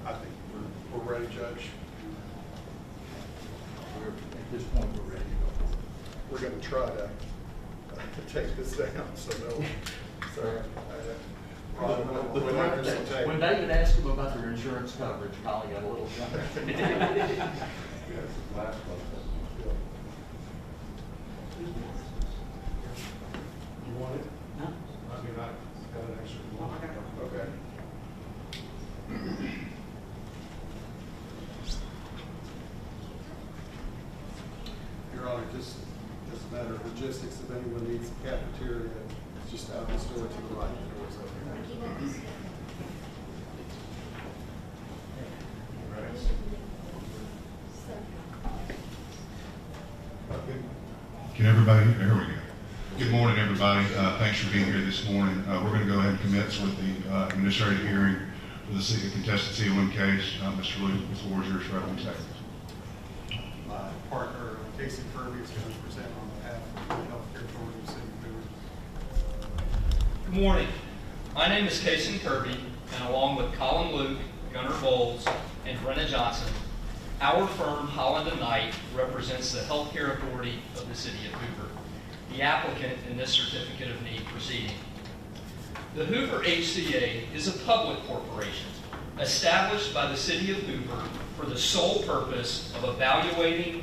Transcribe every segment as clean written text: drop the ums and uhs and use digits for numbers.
I think we're ready, Judge. At this point, we're ready to go. We're going to try to take this down, so no. So, When David asked him about their insurance coverage, Colin got a little jumpy. You want it? No. I mean, I got an extra one. Okay. Your Honor, just as a matter of logistics, if anyone needs a cafeteria, it's just out this door to the right. The door's over here. Can everybody, there we go. Good morning, everybody. Thanks for being here this morning. We're going to go ahead and commence with the administrative hearing for the contested COM case. Mr. Luke, the floor is yours for opening statements. My partner, Casey Kirby, is going to present on behalf of the Healthcare Authority of the City of Hoover. Good morning. My name is Casey Kirby, and along with Colin Luke, Gunnar Bowles, and Brenna Johnson, our firm, Holland & Knight, represents the Healthcare Authority of the City of Hoover, the applicant in this Certificate of Need proceeding. The Hoover HCA is a public corporation established by the City of Hoover for the sole purpose of evaluating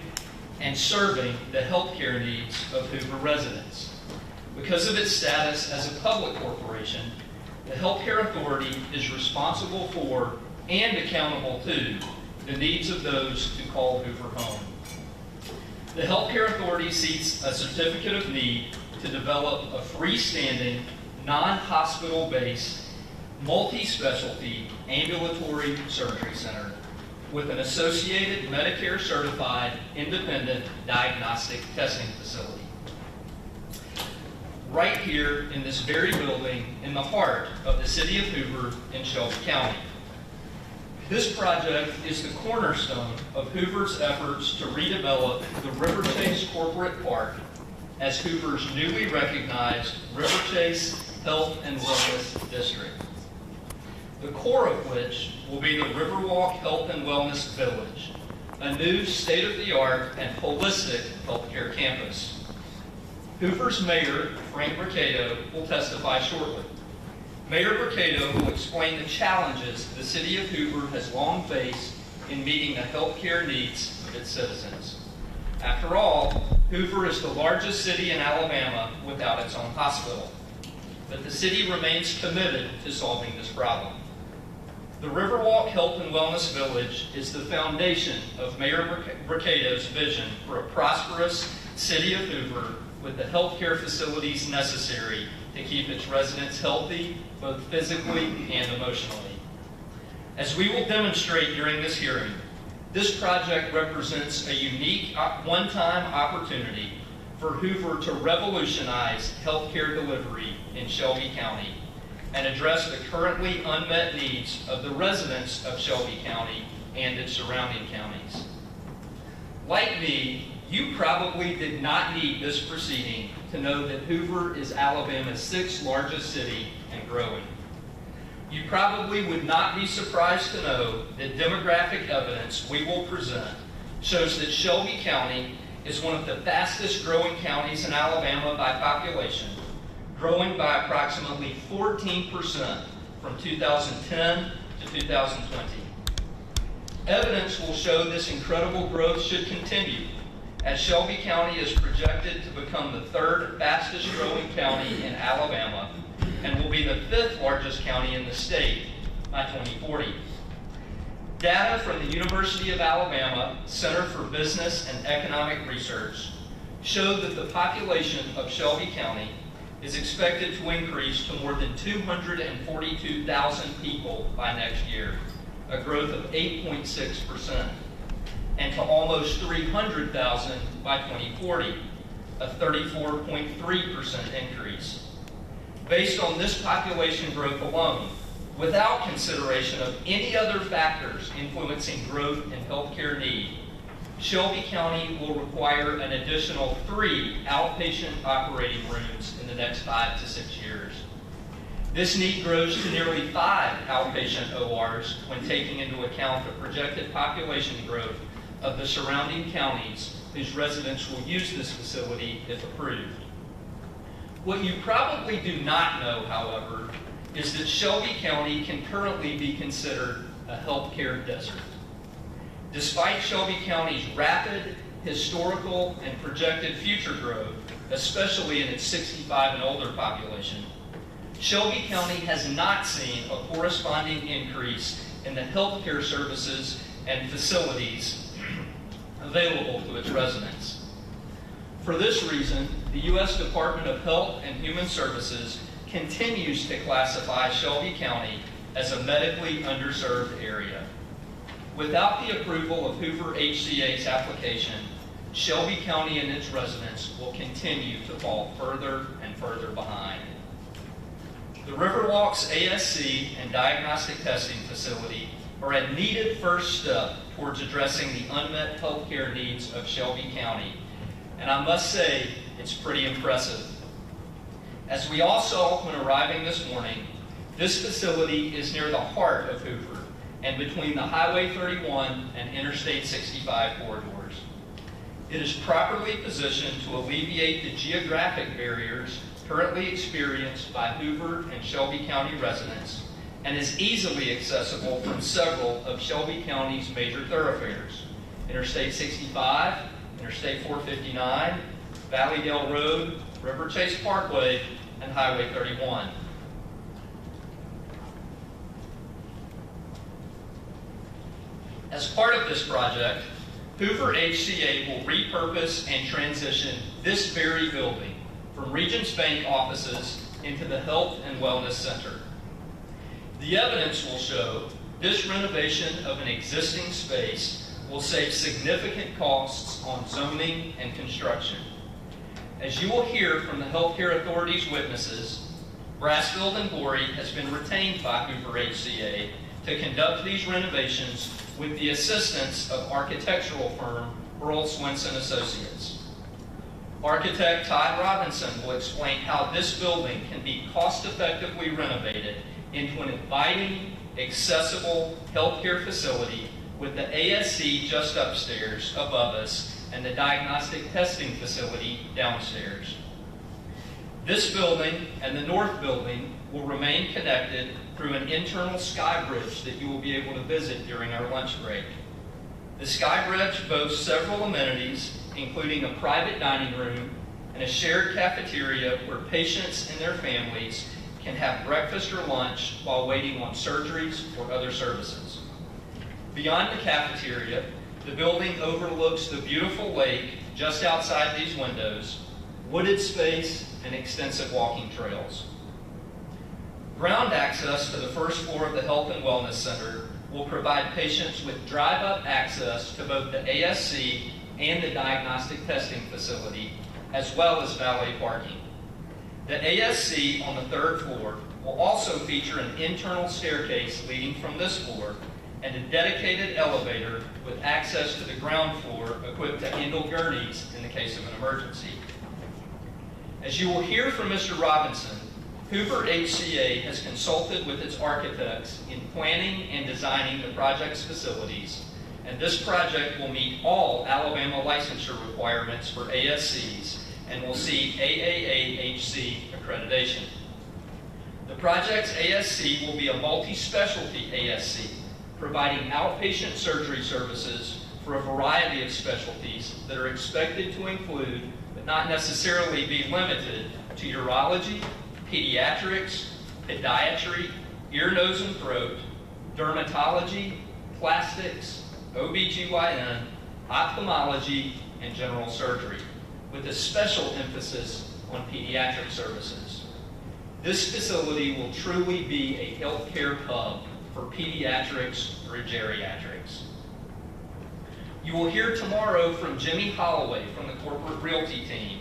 and serving the healthcare needs of Hoover residents. Because of its status as a public corporation, the Healthcare Authority is responsible for and accountable to the needs of those who call Hoover home. The Healthcare Authority seeks a certificate of need to develop a freestanding, non-hospital-based, multi-specialty ambulatory surgery center with an associated Medicare-certified independent diagnostic testing facility. Right here in this very building in the heart of the City of Hoover in Shelby County. This project is the cornerstone of Hoover's efforts to redevelop the River Chase Corporate Park as Hoover's newly recognized River Chase Health and Wellness District, the core of which will be the Riverwalk Health and Wellness Village, a new state-of-the-art and holistic healthcare campus. Hoover's Mayor, Frank Mercado, will testify shortly. Mayor Mercado will explain the challenges the City of Hoover has long faced in meeting the healthcare needs of its citizens. After all, Hoover is the largest city in Alabama without its own hospital, but the city remains committed to solving this problem. The Riverwalk Health and Wellness Village is the foundation of Mayor Mercado's vision for a prosperous City of Hoover with the healthcare facilities necessary to keep its residents healthy, both physically and emotionally. As we will demonstrate during this hearing, this project represents a unique one-time opportunity for Hoover to revolutionize healthcare delivery in Shelby County and address the currently unmet needs of the residents of Shelby County and its surrounding counties. Like me, you probably did not need this proceeding to know that Hoover is Alabama's 6th largest city and growing. You probably would not be surprised to know that demographic evidence we will present shows that Shelby County is one of the fastest growing counties in Alabama by population, growing by approximately 14% from 2010 to 2020. Evidence will show this incredible growth should continue, as Shelby County is projected to become the 3rd fastest growing county in Alabama and will be the 5th largest county in the state by 2040. Data from the University of Alabama Center for Business and Economic Research show that the population of Shelby County is expected to increase to more than 242,000 people by next year, a growth of 8.6%, and to almost 300,000 by 2040, a 34.3% increase. Based on this population growth alone, without consideration of any other factors influencing growth and healthcare need, Shelby County will require an additional 3 outpatient operating rooms in the next 5 to 6 years. This need grows to nearly 5 outpatient ORs when taking into account the projected population growth of the surrounding counties whose residents will use this facility if approved. What you probably do not know, however, is that Shelby County can currently be considered a healthcare desert. Despite Shelby County's rapid, historical, and projected future growth, especially in its 65 and older population, Shelby County has not seen a corresponding increase in the healthcare services and facilities available to its residents. For this reason, the U.S. Department of Health and Human Services continues to classify Shelby County as a medically underserved area. Without the approval of Hoover HCA's application, Shelby County and its residents will continue to fall further and further behind. The Riverwalk's ASC and diagnostic testing facility are a needed first step towards addressing the unmet healthcare needs of Shelby County, and I must say, it's pretty impressive. As we all saw when arriving this morning, this facility is near the heart of Hoover and between the Highway 31 and Interstate 65 corridors. It is properly positioned to alleviate the geographic barriers currently experienced by Hoover and Shelby County residents and is easily accessible from several of Shelby County's major thoroughfares: Interstate 65, Interstate 459, Valleydale Road, River Chase Parkway, and Highway 31. As part of this project, Hoover HCA will repurpose and transition this very building from Regions Bank offices into the Health and Wellness Center. The evidence will show this renovation of an existing space will save significant costs on zoning and construction. As you will hear from the Healthcare Authority's witnesses, Brassfield and Gorey has been retained by Hoover HCA to conduct these renovations with the assistance of architectural firm Earl Swenson Associates. Architect Todd Robinson will explain how this building can be cost-effectively renovated into an inviting, accessible healthcare facility with the ASC just upstairs above us and the diagnostic testing facility downstairs. This building and the north building will remain connected through an internal sky bridge that you will be able to visit during our lunch break. The sky bridge boasts several amenities, including a private dining room and a shared cafeteria where patients and their families can have breakfast or lunch while waiting on surgeries or other services. Beyond the cafeteria, the building overlooks the beautiful lake just outside these windows, wooded space, and extensive walking trails. Ground access to the first floor of the Health and Wellness Center will provide patients with drive-up access to both the ASC and the diagnostic testing facility, as well as valet parking. The ASC on the third floor will also feature an internal staircase leading from this floor and a dedicated elevator with access to the ground floor equipped to handle gurneys in the case of an emergency. As you will hear from Mr. Robinson, Hoover HCA has consulted with its architects in planning and designing the project's facilities, and this project will meet all Alabama licensure requirements for ASCs and will see AAAHC accreditation. The project's ASC will be a multi-specialty ASC, providing outpatient surgery services for a variety of specialties that are expected to include, but not necessarily be limited to, urology, pediatrics, podiatry, ear, nose, and throat, dermatology, plastics, OBGYN, ophthalmology, and general surgery, with a special emphasis on pediatric services. This facility will truly be a healthcare hub for pediatrics through geriatrics. You will hear tomorrow from Jimmy Holloway from the Corporate Realty team.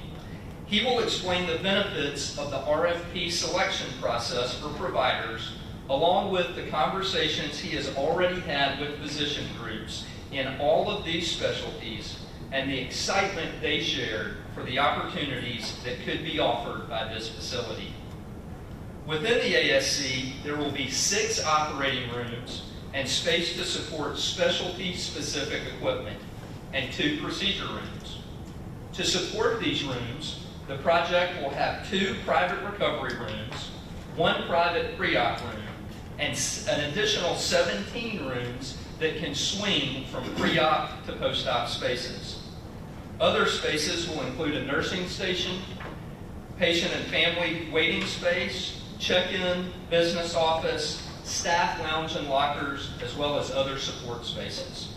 He will explain the benefits of the RFP selection process for providers, along with the conversations he has already had with physician groups in all of these specialties and the excitement they shared for the opportunities that could be offered by this facility. Within the ASC, there will be 6 operating rooms and space to support specialty-specific equipment and 2 procedure rooms. To support these rooms, the project will have 2 private recovery rooms, 1 private pre-op room, and an additional 17 rooms that can swing from pre-op to post-op spaces. Other spaces will include a nursing station, patient and family waiting space, check-in, business office, staff lounge and lockers, as well as other support spaces.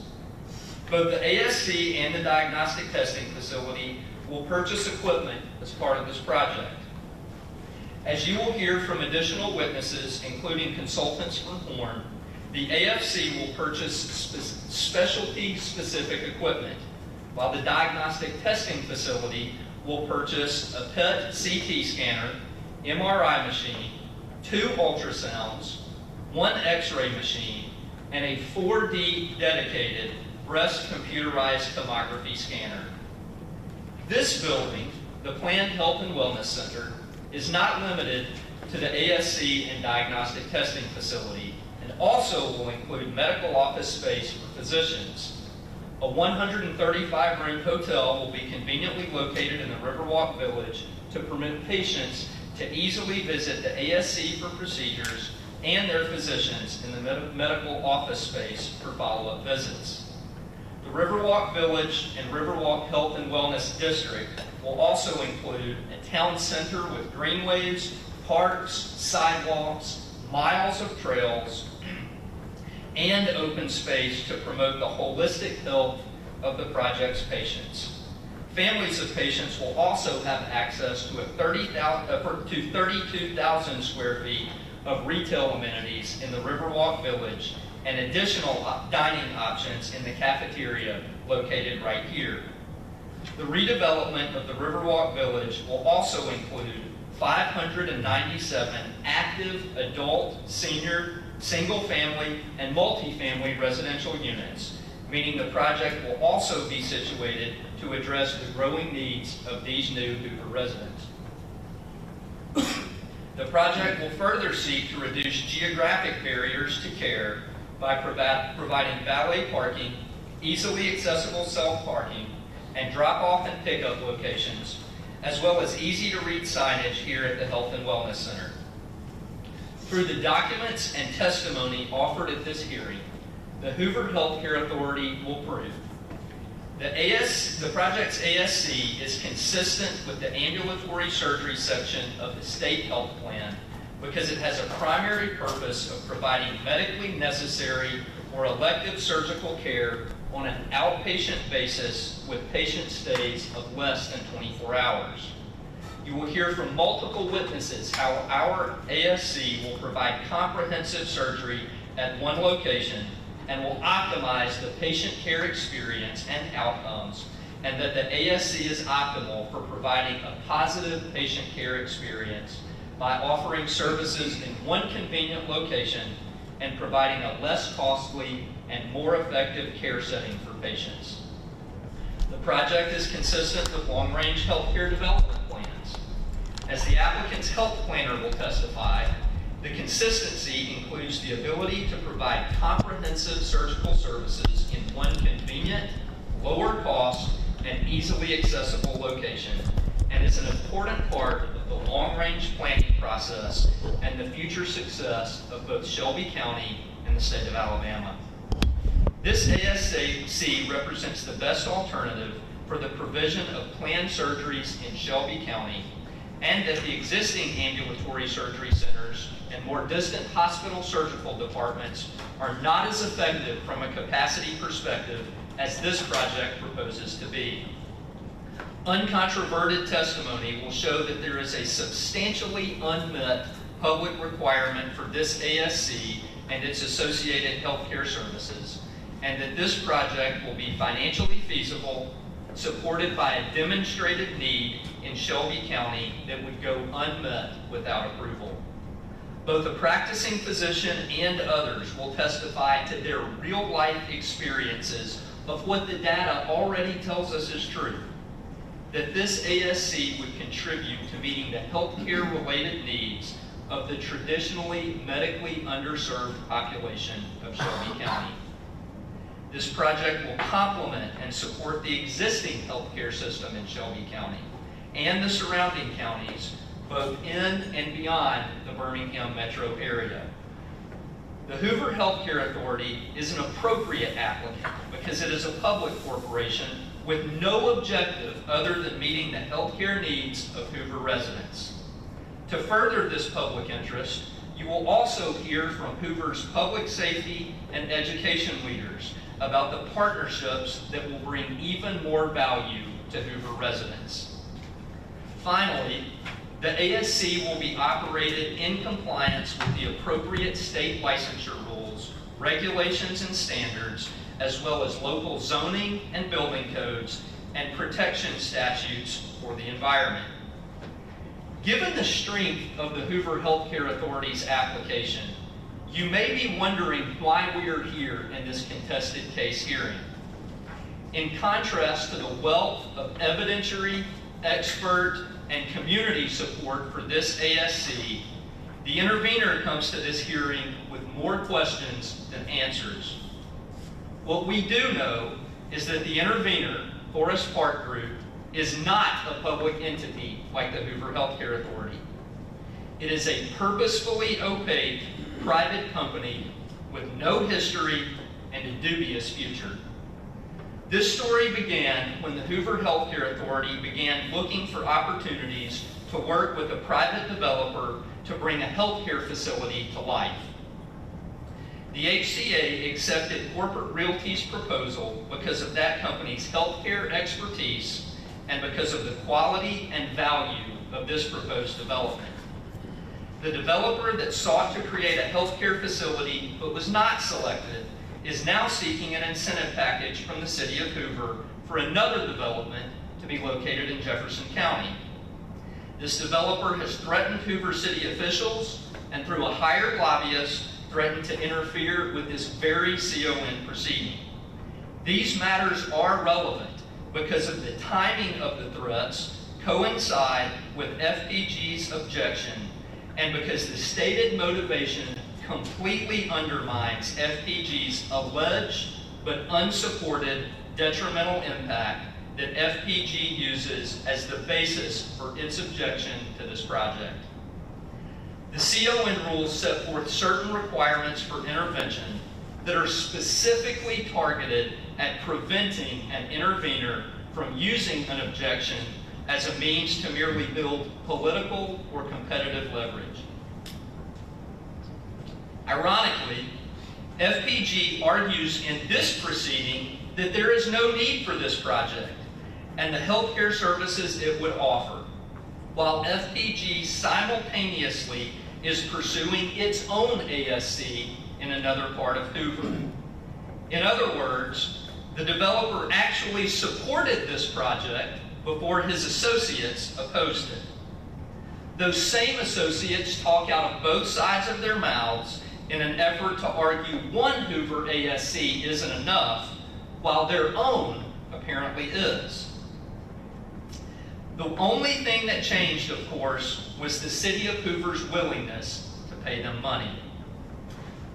Both the ASC and the diagnostic testing facility will purchase equipment as part of this project. As you will hear from additional witnesses, including consultants from Horn, the AFC will purchase specialty-specific equipment, while the diagnostic testing facility will purchase a PET CT scanner, MRI machine, 2 ultrasounds, 1 X-ray machine, and a 4D dedicated breast computerized tomography scanner. This building, the Planned Health and Wellness Center, is not limited to the ASC and diagnostic testing facility, and also will include medical office space for physicians. A 135-room hotel will be conveniently located in the Riverwalk Village to permit patients to easily visit the ASC for procedures and their physicians in the medical office space for follow-up visits. The Riverwalk Village and Riverwalk Health and Wellness District will also include a town center with greenways, parks, sidewalks, miles of trails, and open space to promote the holistic health of the project's patients. Families of patients will also have access to 32,000 square feet of retail amenities in the Riverwalk Village and additional dining options in the cafeteria located right here. The redevelopment of the Riverwalk Village will also include 597 active adult, senior, single-family, and multifamily residential units, meaning the project will also be situated to address the growing needs of these new Hoover residents. The project will further seek to reduce geographic barriers to care by providing valet parking, easily accessible self-parking, and drop-off and pickup locations, as well as easy-to-read signage here at the Health and Wellness Center. Through the documents and testimony offered at this hearing, the Hoover Healthcare Authority will prove the project's ASC is consistent with the ambulatory surgery section of the state health plan because it has a primary purpose of providing medically necessary or elective surgical care on an outpatient basis with patient stays of less than 24 hours. You will hear from multiple witnesses how our ASC will provide comprehensive surgery at one location and will optimize the patient care experience and outcomes, and that the ASC is optimal for providing a positive patient care experience by offering services in one convenient location and providing a less costly and more effective care setting for patients. The project is consistent with long-range healthcare development plans. As the applicant's health planner will testify, the consistency includes the ability to provide comprehensive surgical services in one convenient, lower cost, and easily accessible location, and is an important part of the long-range planning process and the future success of both Shelby County and the state of Alabama. This ASC represents the best alternative for the provision of planned surgeries in Shelby County, and that the existing ambulatory surgery centers and more distant hospital surgical departments are not as effective from a capacity perspective as this project proposes to be. Uncontroverted testimony will show that there is a substantially unmet public requirement for this ASC and its associated healthcare services, and that this project will be financially feasible, supported by a demonstrated need in Shelby County that would go unmet without approval. Both a practicing physician and others will testify to their real-life experiences of what the data already tells us is true, that this ASC would contribute to meeting the healthcare-related needs of the traditionally medically underserved population of Shelby County. This project will complement and support the existing healthcare system in Shelby County and the surrounding counties, both in and beyond the Birmingham metro area. The Hoover Healthcare Authority is an appropriate applicant because it is a public corporation with no objective other than meeting the healthcare needs of Hoover residents. To further this public interest, you will also hear from Hoover's public safety and education leaders about the partnerships that will bring even more value to Hoover residents. Finally, the ASC will be operated in compliance with the appropriate state licensure rules, regulations, and standards, as well as local zoning and building codes and protection statutes for the environment. Given the strength of the Hoover Healthcare Authority's application, you may be wondering why we are here in this contested case hearing. In contrast to the wealth of evidentiary, expert, and community support for this ASC, the intervener comes to this hearing with more questions than answers. What we do know is that the intervener, Forest Park Group, is not a public entity like the Hoover Healthcare Authority. It is a purposefully opaque private company with no history and a dubious future. This story began when the Hoover Healthcare Authority began looking for opportunities to work with a private developer to bring a healthcare facility to life. The HCA accepted Corporate Realty's proposal because of that company's healthcare expertise and because of the quality and value of this proposed development. The developer that sought to create a healthcare facility but was not selected is now seeking an incentive package from the city of Hoover for another development to be located in Jefferson County. This developer has threatened Hoover city officials and through a hired lobbyist threatened to interfere with this very CON proceeding. These matters are relevant because of the timing of the threats coincide with FPG's objection and because the stated motivation completely undermines FPG's alleged but unsupported detrimental impact that FPG uses as the basis for its objection to this project. The CON rules set forth certain requirements for intervention that are specifically targeted at preventing an intervener from using an objection as a means to merely build political or competitive leverage. Ironically, FPG argues in this proceeding that there is no need for this project and the healthcare services it would offer, while FPG simultaneously is pursuing its own ASC in another part of Hoover. In other words, the developer actually supported this project before his associates opposed it. Those same associates talk out of both sides of their mouths in an effort to argue one Hoover ASC isn't enough, while their own apparently is. The only thing that changed, of course, was the city of Hoover's willingness to pay them money.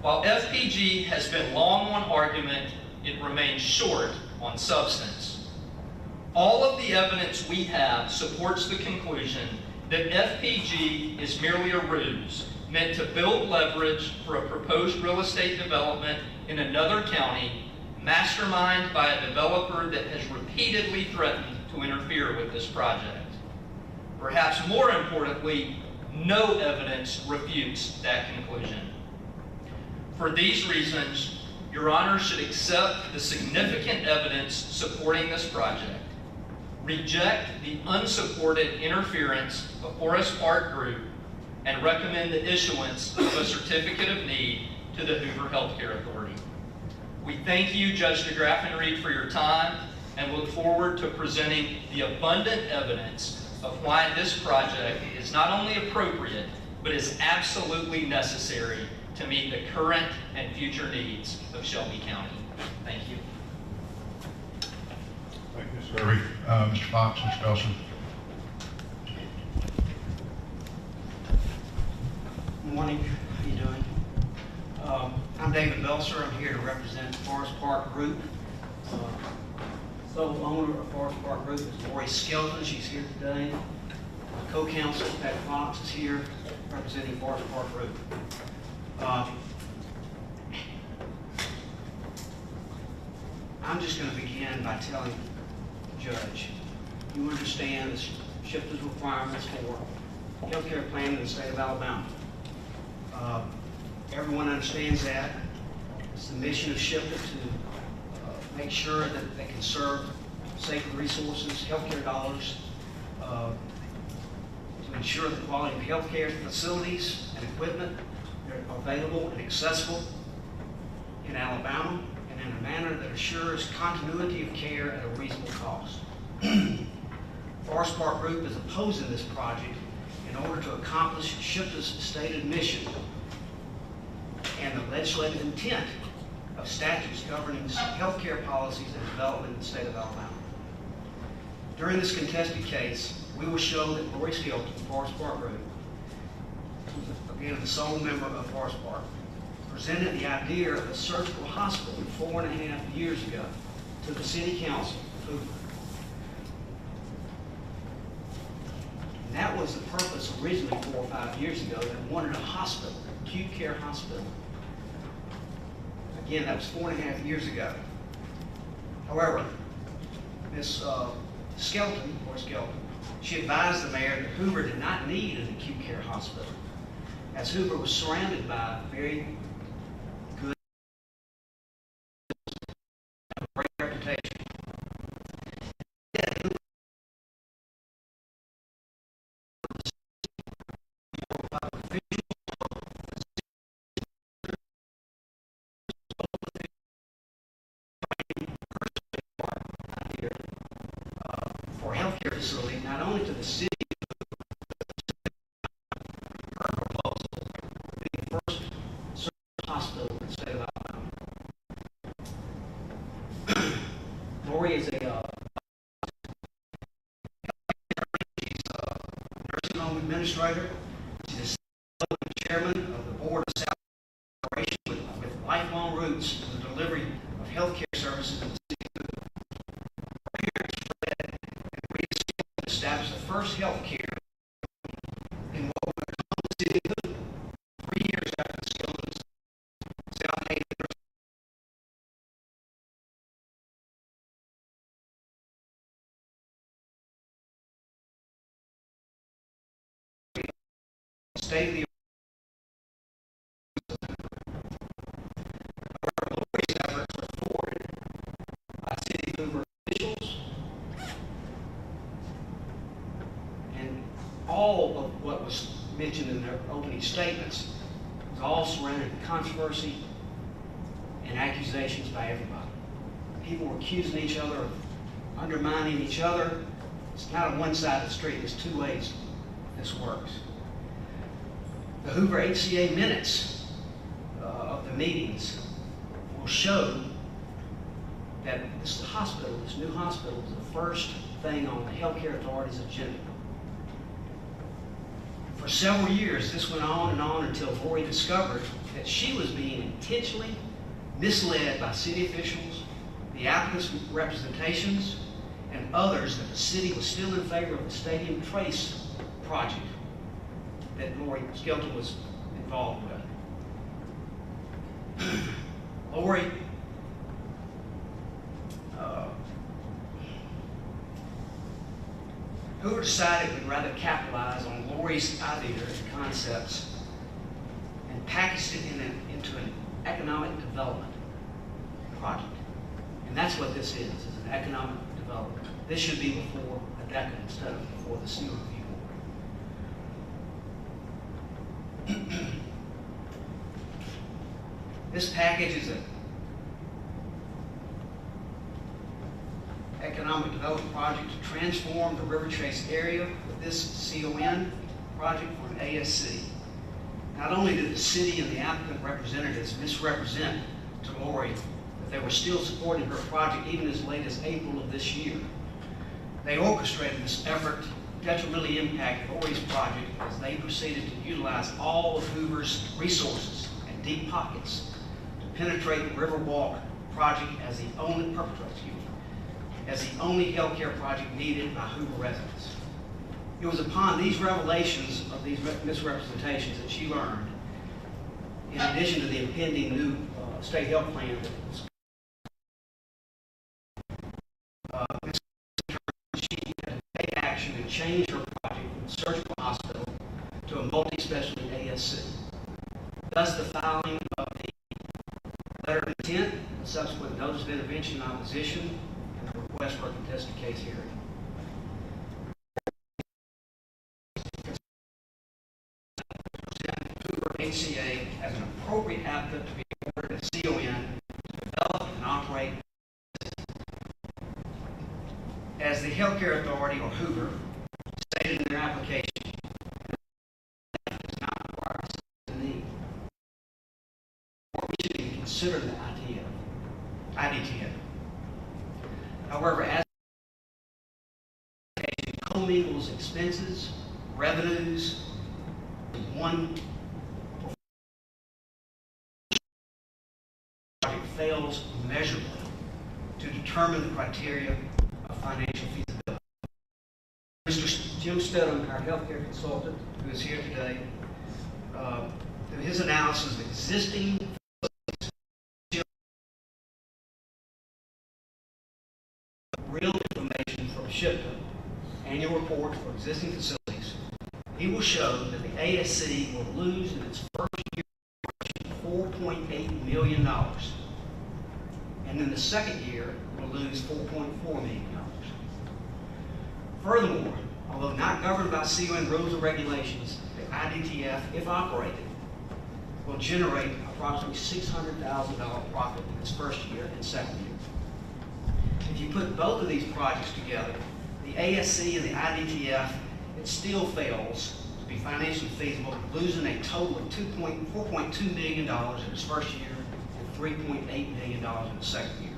While FPG has been long on argument, it remains short on substance. All of the evidence we have supports the conclusion that FPG is merely a ruse meant to build leverage for a proposed real estate development in another county, masterminded by a developer that has repeatedly threatened to interfere with this project. Perhaps more importantly, no evidence refutes that conclusion. For these reasons, Your Honor should accept the significant evidence supporting this project, reject the unsupported interference of Forest Park Group, and recommend the issuance of a certificate of need to the Hoover Healthcare Authority. We thank you, Judge DeGraff and Reed, for your time and look forward to presenting the abundant evidence of why this project is not only appropriate, but is absolutely necessary to meet the current and future needs of Shelby County. Thank you. Thank you, Mr. Reed. Mr. Fox, Mr. Belson. Morning, how you doing? I'm David Belser. I'm here to represent Forest Park Group. Sole owner of Forest Park Group is Lori Skelton. She's here today. My co-counsel Pat Fox is here representing Forest Park Group. I'm just going to begin by telling the judge, you understand the SHPTA's requirements for healthcare planning in the state of Alabama. Everyone understands that. It's the mission of SHPTA to make sure that they can serve sacred resources, healthcare dollars, to ensure the quality of healthcare facilities and equipment that are available and accessible in Alabama and in a manner that assures continuity of care at a reasonable cost. Forest Park Group is opposing this project in order to accomplish SHPTA's stated mission and the legislative intent of statutes governing healthcare policies and development in the state of Alabama. During this contested case, we will show that Lori Skelton of Forest Park Group, who's again the sole member of Forest Park, presented the idea of a surgical hospital 4.5 years ago to the City Council of Hoover. And that was the purpose originally 4 or 5 years ago. They wanted a hospital, acute care hospital. Again, that was 4.5 years ago. However, Ms. Skelton, she advised the mayor that Hoover did not need an acute care hospital, as Hoover was surrounded by very good, great reputation. For healthcare facility, not only to the city, her proposal to be the first surgical hospital in the state of Alabama. Lori is she's a nursing home administrator. She's a chairman of the board of South Corporation with lifelong roots in the delivery of healthcare services in the city of Hoover. Established the first health care in what would become the city of Hoover 3 years after the Skelton's South Haven state of the Lori's efforts were thwarted by City of Hoover officials. All of what was mentioned in their opening statements was all surrounded in controversy and accusations by everybody. People were accusing each other of undermining each other. It's not a one-sided street. There's two ways this works. The Hoover HCA minutes of the meetings will show that this hospital, this new hospital, is the first thing on the Healthcare Authority's agenda. For several years, this went on and on until Lori discovered that she was being intentionally misled by city officials, the applicant's representations, and others that the city was still in favor of the Stadium Trace project that Lori Skelton was involved with. Lori Hoover decided we'd rather capitalize on Lori's ideas and concepts and packaged it into an economic development project. And that's what this is an economic development. This should be before a DECA instead of before the seal review board. This package is an economic development project to transform the River Chase area with this CON project for an ASC. Not only did the city and the applicant representatives misrepresent to Lori that they were still supporting her project even as late as April of this year, they orchestrated this effort detrimentally impacted Ori's project as they proceeded to utilize all of Hoover's resources and deep pockets to penetrate the Riverwalk project as the only healthcare project needed by Hoover residents. It was upon these revelations of these misrepresentations that she learned, in addition to the impending new state health plan, that was she had to take action and change her project from a surgical hospital to a multi-specialty ASC. Thus, the filing of the letter of intent, the subsequent notice of intervention in opposition, and the request for a contested case hearing. Hoover HCA as an appropriate applicant to be awarded a CON to develop and operate as the healthcare authority, or Hoover, stated in their application. Does not require the need. Or we should even consider the IDTF. However, as commingles expenses, revenues, one project fails measurably to determine the criteria of financial feasibility. Mr. Jim Stedham, our healthcare consultant, who is here today, through his analysis of existing real information from SHPTA, annual report for existing facilities, he will show that the ASC will lose in its first year $4.8 million. And in the second year, will lose $4.4 million. Furthermore, although not governed by CON rules or regulations, the IDTF, if operated, will generate approximately $600,000 profit in its first year and second year. If you put both of these projects together, the ASC and the IDTF, it still fails to be financially feasible, losing a total of $4.2 million in its first year and $3.8 million in the second year.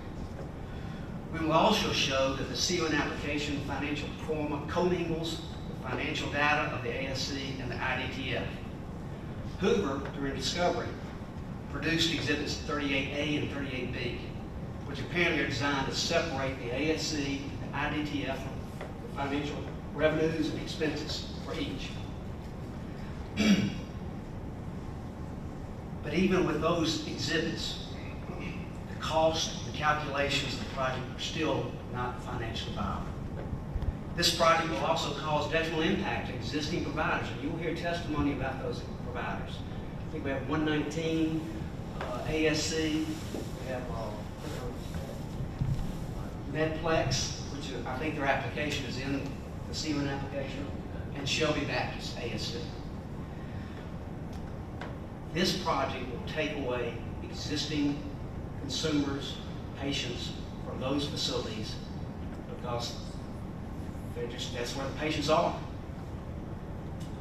We will also show that the CON application financial performa commingles the financial data of the ASC and the IDTF. Hoover, during discovery, produced exhibits 38A and 38B, which apparently are designed to separate the ASC and IDTF from the financial revenues and expenses for each. But even with those exhibits, the cost and the calculations of the project are still not financially viable. This project will also cause detrimental impact to existing providers, and you'll hear testimony about those providers. I think we have 119 ASC, we have Medplex, which I think their application is in the CON application, and Shelby Baptist ASC. This project will take away existing consumers, patients from those facilities because that's where the patients are.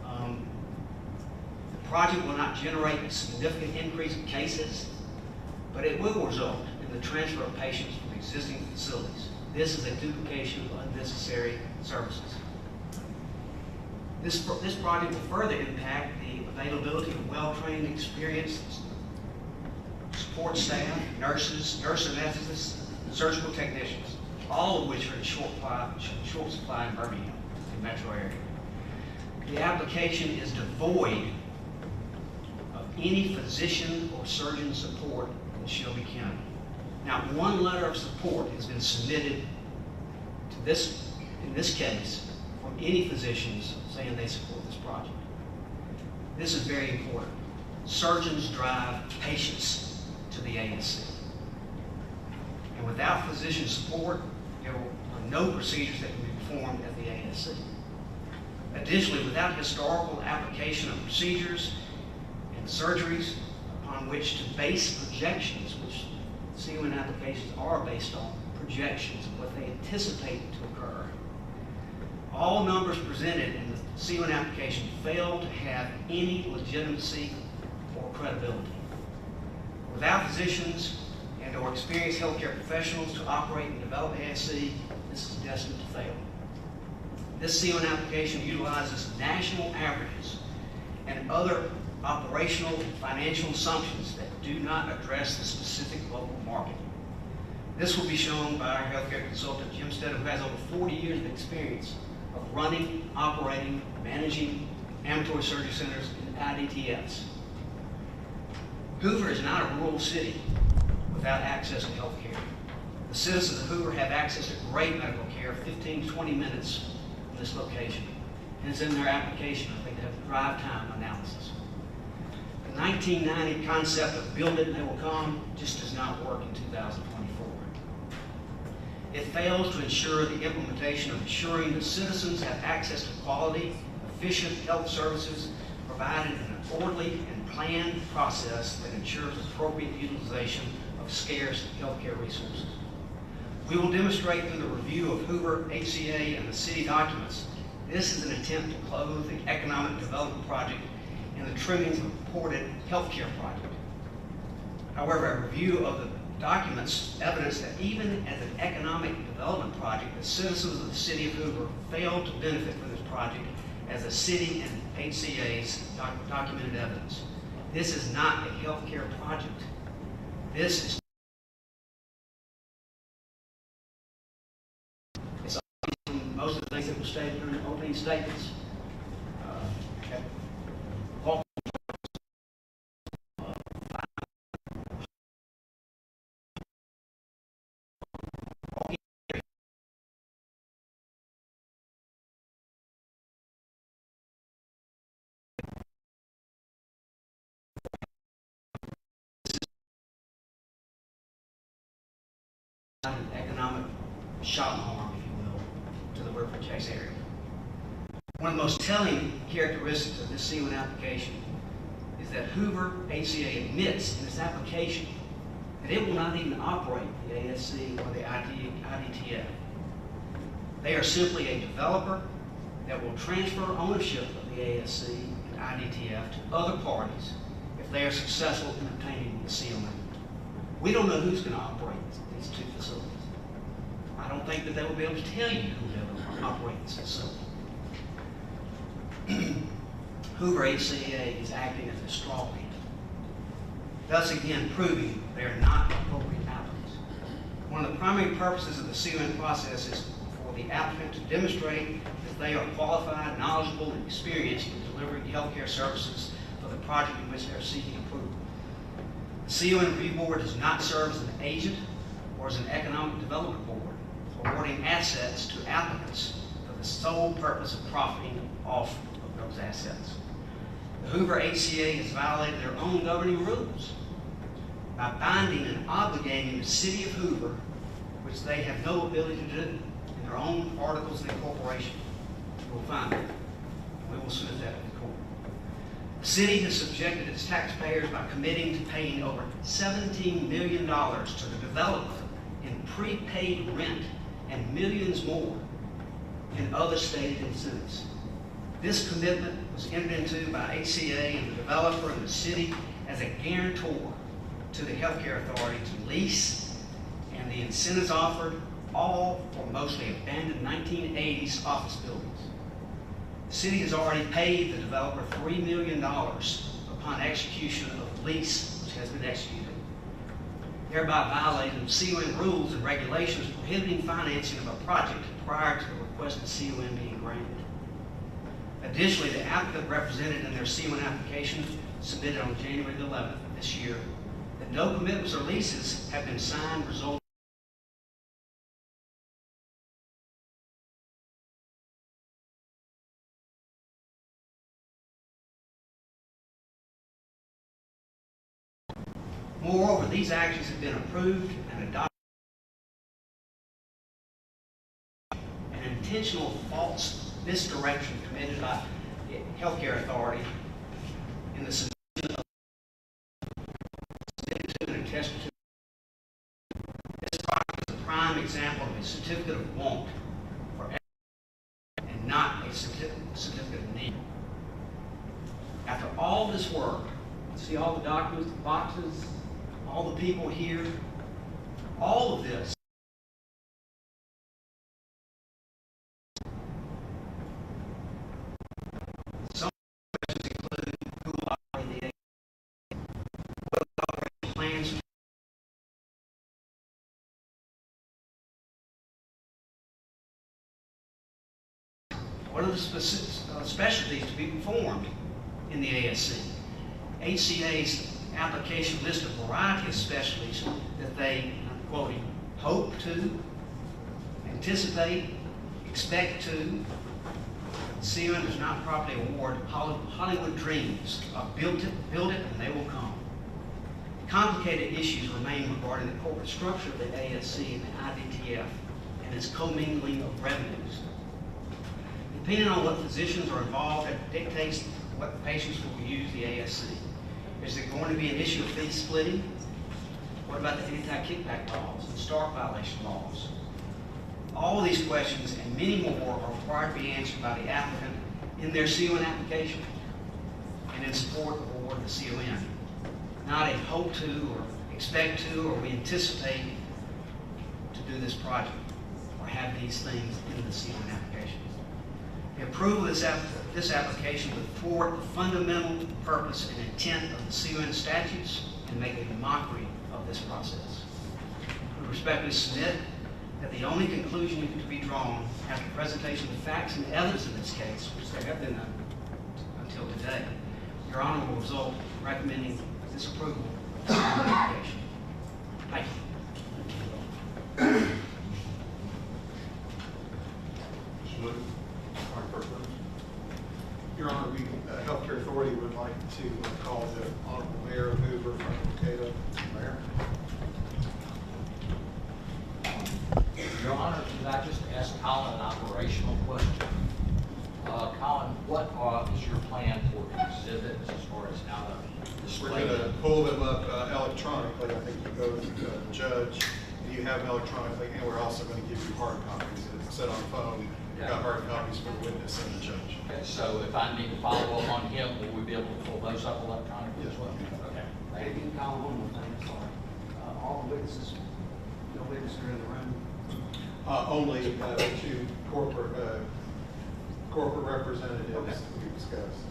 The project will not generate a significant increase in cases, but it will result in the transfer of patients from existing facilities. This is a duplication of unnecessary services. This project will further impact the availability of well-trained, experienced support staff, nurses, nurse anesthetists, and surgical technicians, all of which are in short supply in Birmingham, the metro area. The application is devoid of any physician or surgeon support in Shelby County. Not one letter of support has been submitted to in this case, from any physicians saying they support this project. This is very important. Surgeons drive patients to the ASC. And without physician support, there are no procedures that can be performed at the ASC. Additionally, without historical application of procedures and surgeries upon which to base projections, which CON applications are based on projections of what they anticipate to occur, all numbers presented in the CON application fail to have any legitimacy or credibility. Without physicians and or experienced healthcare professionals to operate and develop ASC, this is destined to fail. This CON application utilizes national averages and other operational and financial assumptions that do not address the specific local market. This will be shown by our healthcare consultant, Jim Stetter, who has over 40 years of experience of running, operating, managing ambulatory surgery centers and IDTFs. Hoover is not a rural city without access to health care. The citizens of Hoover have access to great medical care, 15 to 20 minutes from this location. And it's in their application. I think they have the drive time analysis. The 1990 concept of build it and they will come just does not work in 2024. It fails to ensure the implementation of ensuring that citizens have access to quality, efficient health services provided in an orderly and planned process that ensures appropriate utilization of scarce healthcare resources. We will demonstrate through the review of Hoover, HCA, and the city documents, this is an attempt to clothe the economic development project in the trimmings of a purported healthcare project. However, a review of the documents evidence that even as an economic development project, the citizens of the city of Hoover failed to benefit from this project as the city and HCA's documented evidence. This is not a healthcare project. This is most of the things that were stated during the opening statements. An economic shot in the arm, if you will, to the River Chase area. One of the most telling characteristics of this CON application is that Hoover HCA admits in its application that it will not even operate the ASC or the IDTF. They are simply a developer that will transfer ownership of the ASC and IDTF to other parties if they are successful in obtaining the CON. We don't know who's going to operate these two facilities. I don't think that they will be able to tell you who will operate this facility. Hoover HCA is acting as a straw man, thus again proving they are not appropriate applicants. One of the primary purposes of the CON process is for the applicant to demonstrate that they are qualified, knowledgeable, and experienced in delivering healthcare services for the project in which they are seeking approval. The CON Review Board does not serve as an agent or as an economic development board, awarding assets to applicants for the sole purpose of profiting off of those assets. The Hoover HCA has violated their own governing rules by binding and obligating the city of Hoover, which they have no ability to do in their own articles of incorporation. We'll find it. We will submit that to the court. The city has subjected its taxpayers by committing to paying over $17 million to the developer in prepaid rent and millions more in other stated incentives. This commitment was entered into by HCA and the developer and the city as a guarantor to the healthcare authority to lease, and the incentives offered all for mostly abandoned 1980s office buildings. The city has already paid the developer $3 million upon execution of the lease which has been executed, thereby violating CON rules and regulations prohibiting financing of a project prior to the requested CON being granted. Additionally, the applicant represented in their CON application submitted on January the 11th of this year that no commitments or leases have been signed resulting Moreover, these actions have been approved and adopted. An intentional false misdirection committed by the healthcare authority in the submission of and attested to. This project is a prime example of a certificate of want for everyone and not a certificate of need. After all this work, see all the documents, the boxes, all the people here, all of this What are the specialties to be performed in the ASC? HCA's application lists a variety of specialties that they, and I'm quoting, hope to, anticipate, expect to. CON does not properly award Hollywood dreams of build it, and they will come. Complicated issues remain regarding the corporate structure of the ASC and the IDTF and its commingling of revenues. Depending on what physicians are involved, it dictates what patients will use the ASC. Is there going to be an issue of fee splitting? What about the anti-kickback laws and stark violation laws? All of these questions and many more are required to be answered by the applicant in their CON application and in support of award of the CON. Not a hope to or expect to or we anticipate to do this project or have these things in the CON application. The approval of this application would thwart the fundamental purpose and intent of the CON statutes and make a mockery of this process. We respectfully submit that the only conclusion to be drawn after presentation of the facts and evidence in this case, which there have been none until today, Your Honor will result in recommending disapproval of the application. Thank you. Your Honor, we, Healthcare Authority would like to call the Honorable Mayor of Hoover, Frank Cato. Mayor. Your Honor, could I just ask Colin an operational question? Colin, what is your plan for exhibits as far as how to display We're going to them? pull them up electronically. I think you go to the judge, and you have them electronically, and we're also going to give you hard copies. It's set on the phone. We've got hard copies for the witness and the judge. Okay, so if I need to follow up on him, will we be able to pull those up electronically as well? Okay. Maybe you can call one more thing, sorry. All the witnesses, no witnesses are in the room. Only two corporate representatives we discussed.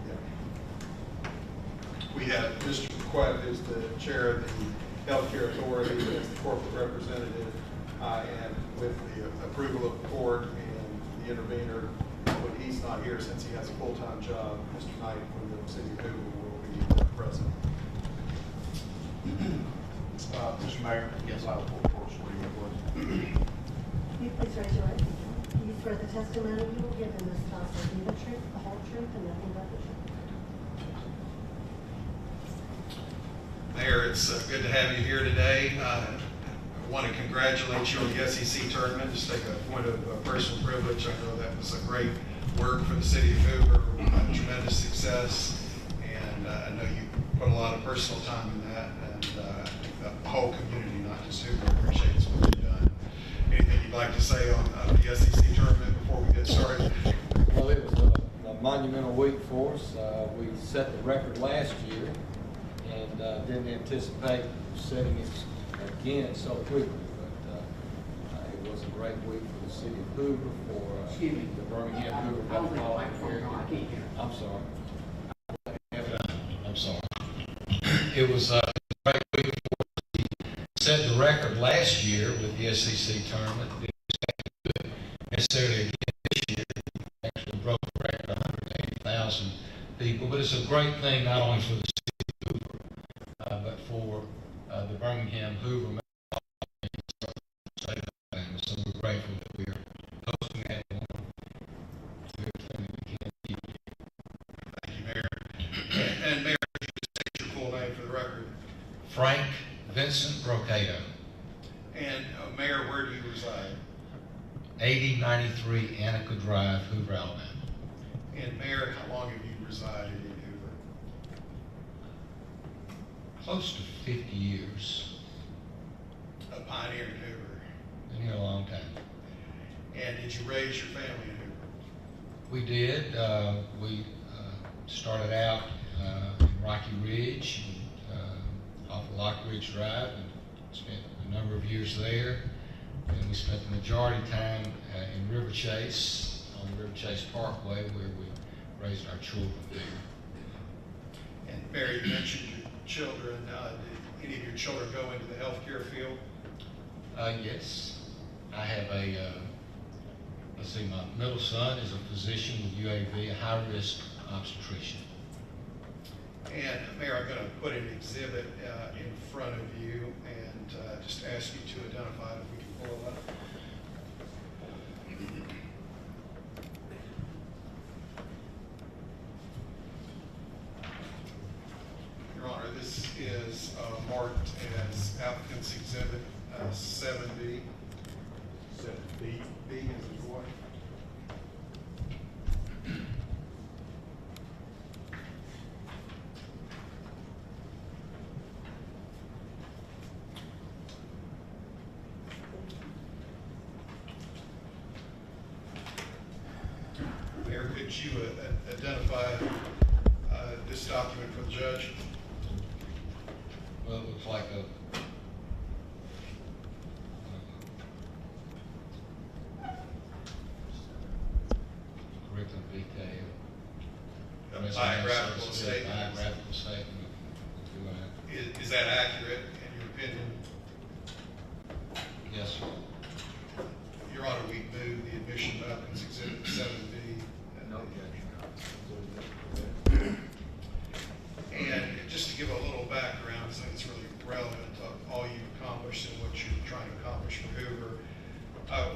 Yeah. We have Mr. Quett, who's the chair of the Healthcare Authority, as the corporate representative, and with the approval of the court and the intervener, when he's not here since he has a full-time job, Mr. Knight from the city of Hoover will be present. Mr. Mayor? Yes. Allow the court swearing in, please. Will you please raise your right hand? Do you swear the testimony you will give in this class will be the truth, the whole truth, and nothing but the truth? Mayor, it's good to have you here today. I want to congratulate you on the SEC tournament. Just take a point of personal privilege. I know that was a great work for the city of Hoover, tremendous success, and I know you put a lot of personal time in that, and I think the whole community, not just Hoover, appreciates what you've done. Anything you'd like to say on the SEC tournament before we get started? Well, it was a monumental week for us. We set the record last year and didn't anticipate setting it again so quickly. But it was a great week for the city of Hoover, for the Birmingham Hoover Metropolitan area. I'm sorry. I'm sorry. It was a great week for us. We set the record last year with the SEC tournament. Didn't expect to do it necessarily again this year. Actually broke the record, 180,000 people. But it's a great thing not only for the city of Hoover, but for the Birmingham Hoover Metropolitan area. So we're grateful that we are hosting that one. Do everything that we can to keep it. Thank you, Mayor. And Mayor, could you just state your full name for the record? Frank Vincent Brocado, And Mayor, where do you reside? 8093 Annika Drive, Hoover, Alabama. And Mayor, how long have you resided in Hoover? Close to 50 years. A pioneer in Hoover. Been here a long time. And did you raise your family in Hoover? We did. We started out in Rocky Ridge, off of Lock Ridge Drive, and spent a number of years there. And we spent the majority of time in River Chase, on the River Chase Parkway, where we raised our children there. And Mayor, you mentioned your children. Did any of your children go into the healthcare field? Yes. I have a let's see, my middle son is a physician with UAV, a high-risk obstetrician. And Mayor, I'm going to put an exhibit in front of you and just ask you to identify it if we can pull it up. Your Honor, this is marked as applicant's exhibit 7B. 7B. B is in boy. Mayor, could you identify this document for the judge? Well, it looks like a curriculum detail. A biographical statement. Biographical statement. Is that accurate in your opinion? Yes, sir. Your Honor, we move the admission of applicant's exhibit 7B. No objection. And just to give a little background, so it's really relevant to all you've accomplished and what you're trying to accomplish for Hoover.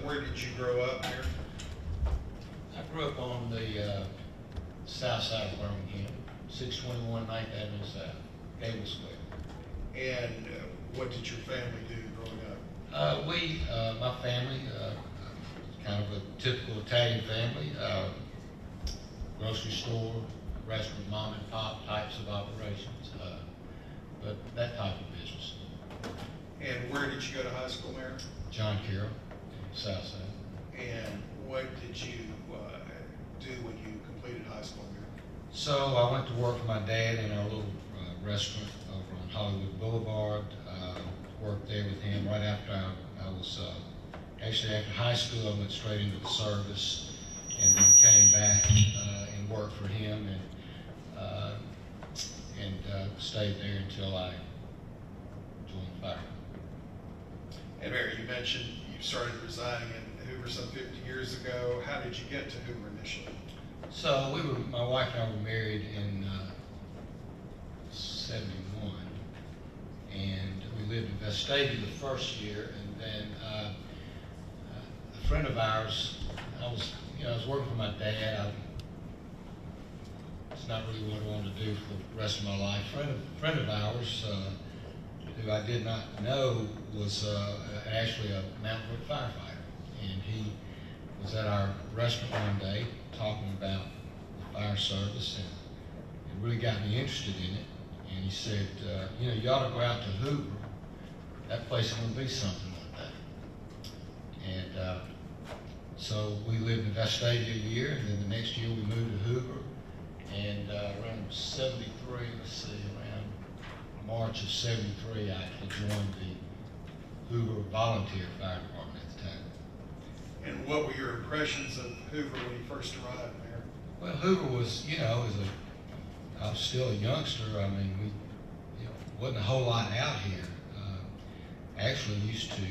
Where did you grow up here? I grew up on the south side of Birmingham, 621 9th Avenue South, Gable Square. And what did your family do growing up? My family, kind of a typical Italian family, grocery store, restaurant, mom and pop types of operations, but that type of business. And where did you go to high school, Mayor? John Carroll, south side. And what did you do when you completed high school, Mayor? So I went to work for my dad in our little restaurant over on Hollywood Boulevard. Worked there with him right after I was, actually after high school, I went straight into the service and then came back and worked for him and stayed there until I joined the fire. And Mayor, you mentioned you started residing in Hoover some 50 years ago. How did you get to Hoover initially? So my wife and I were married in 71, and we lived in Vestavia the first year, and then a friend of ours, I was working for my dad. It's not really what I wanted to do for the rest of my life. Friend of ours, who I did not know, was actually a Mountain Brook firefighter, and he was at our restaurant one day talking about the fire service, and it really got me interested in it. And he said, you ought to go out to Hoover. That place is going to be something like that. And so we lived in Vestavia a year, and then the next year we moved to Hoover. And around 73, around March of 73, I actually joined the Hoover Volunteer Fire Department at the time. And what were your impressions of Hoover when you first arrived, Mayor? Well, Hoover was, I was still a youngster. I mean, wasn't a whole lot out here. Actually used to,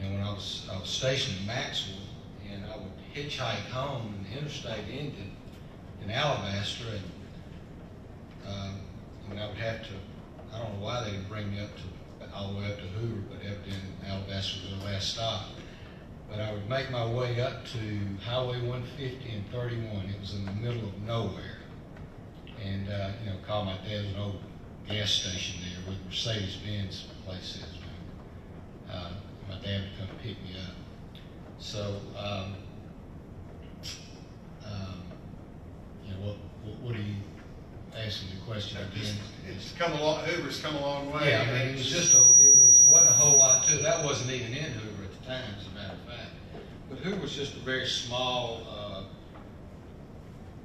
when I was stationed in Maxwell, and I would hitchhike home, and the interstate ended in Alabaster, and I would have to, I don't know why they didn't bring me all the way up to Hoover, but evidently Alabaster was the last stop. But I would make my way up to Highway 150 and 31. It was in the middle of nowhere. And, call my dad's an old gas station there where the Mercedes-Benz place is. My dad would come pick me up. So, what are you asking the question again? It's come a long, Hoover's come a long way. Yeah, I mean, wasn't a whole lot to it. That wasn't even in Hoover at the time, as a matter of fact. But Hoover was just a very small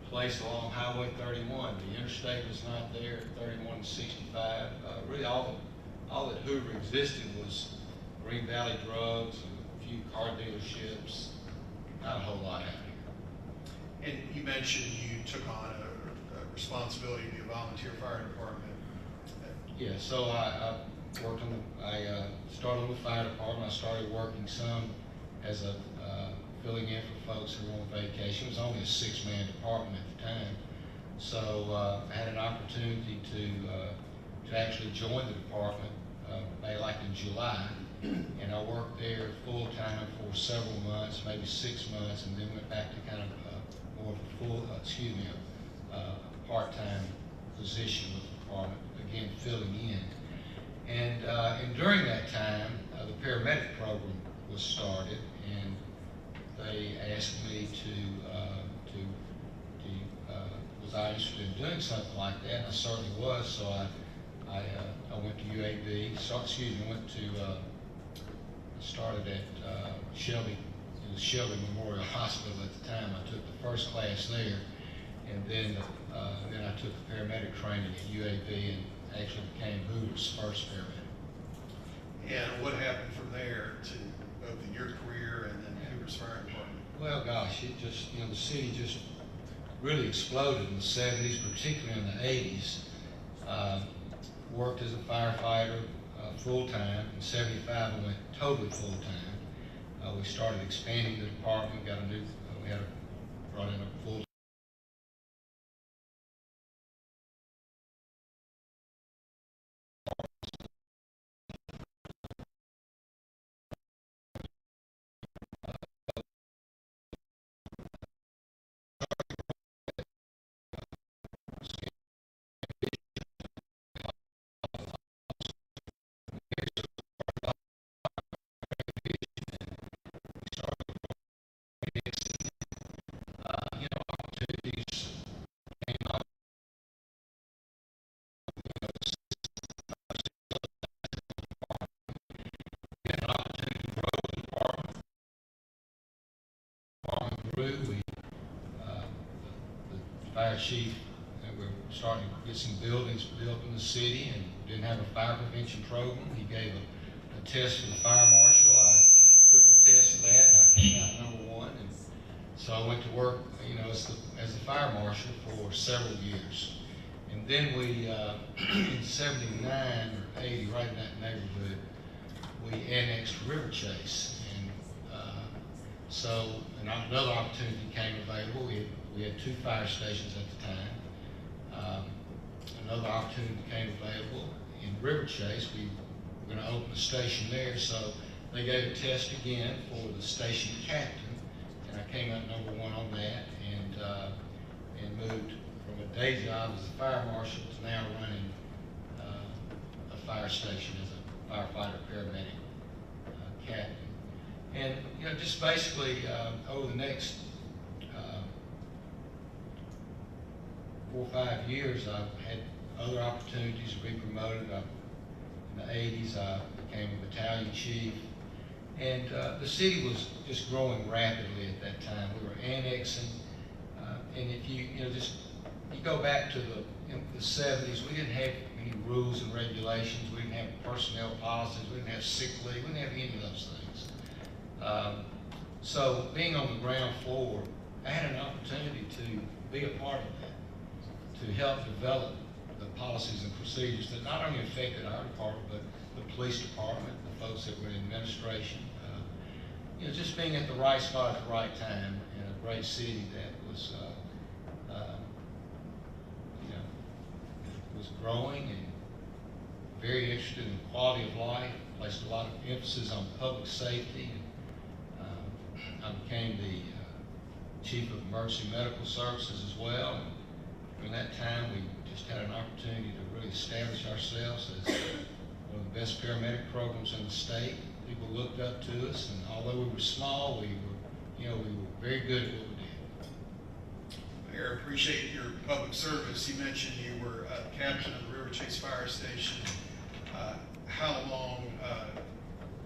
place along Highway 31. The interstate was not there, 31 and 65. Really, all that Hoover existed was Green Valley Drugs and a few car dealerships. Not a whole lot out here. And you mentioned you took on a responsibility to be a volunteer fire department. Yeah, so I started in the fire department. I started working some as a filling in for folks who were on vacation. It was only a 6-man department at the time. So I had an opportunity to actually join the department back like in July, and I worked there full-time for several months, maybe 6 months, and then went back to kind of more of a part-time position with the department, again filling in. And during that time, the paramedic program was started, and they asked me was I interested in doing something like that, and I certainly was. So I went to UAB. Started at Shelby. It was Shelby Memorial Hospital at the time. I took the first class there, and then I took the paramedic training at UAB and actually became Hoover's first paramedic. And what happened from there to both in your career and then Hoover's Fire Department? Well, gosh, it just, the city just really exploded in the 70s, particularly in the 80s. Worked as a firefighter full-time. In 75, I went totally full-time. We started expanding the department, brought in a full opportunities. An opportunity to grow the department. Grew. The fire chief, we're starting to get some buildings built in the city, and didn't have a fire prevention program. He gave a test for the fire marshal. I took the test for that, and I came out #1. And so I went to work, as a fire marshal for several years. And then we, in 79 or 80, right in that neighborhood, we annexed River Chase. And so another opportunity came available. We had 2 fire stations at the time. Another opportunity became available in River Chase. We were going to open a station there, so they gave a test again for the station captain, and I came out #1 on that, and moved from a day job as a fire marshal to now running a fire station as a firefighter paramedic captain. And just basically over the next 4 or 5 years, I've had other opportunities to be promoted. In the 80s, I became a battalion chief. And the city was just growing rapidly at that time. We were annexing. And if you go back to the 70s, we didn't have any rules and regulations. We didn't have personnel policies. We didn't have sick leave. We didn't have any of those things. So being on the ground floor, I had an opportunity to be a part of that, to help develop the policies and procedures that not only affected our department, but the police department, the folks that were in administration. Just being at the right spot at the right time in a great city that was, was growing and very interested in quality of life, placed a lot of emphasis on public safety. I became the chief of emergency medical services as well. And during that time, we just had an opportunity to really establish ourselves as one of the best paramedic programs in the state. People looked up to us, and although we were small, we were very good at what we did. Mayor, appreciate your public service. You mentioned you were captain of the River Chase Fire Station. How long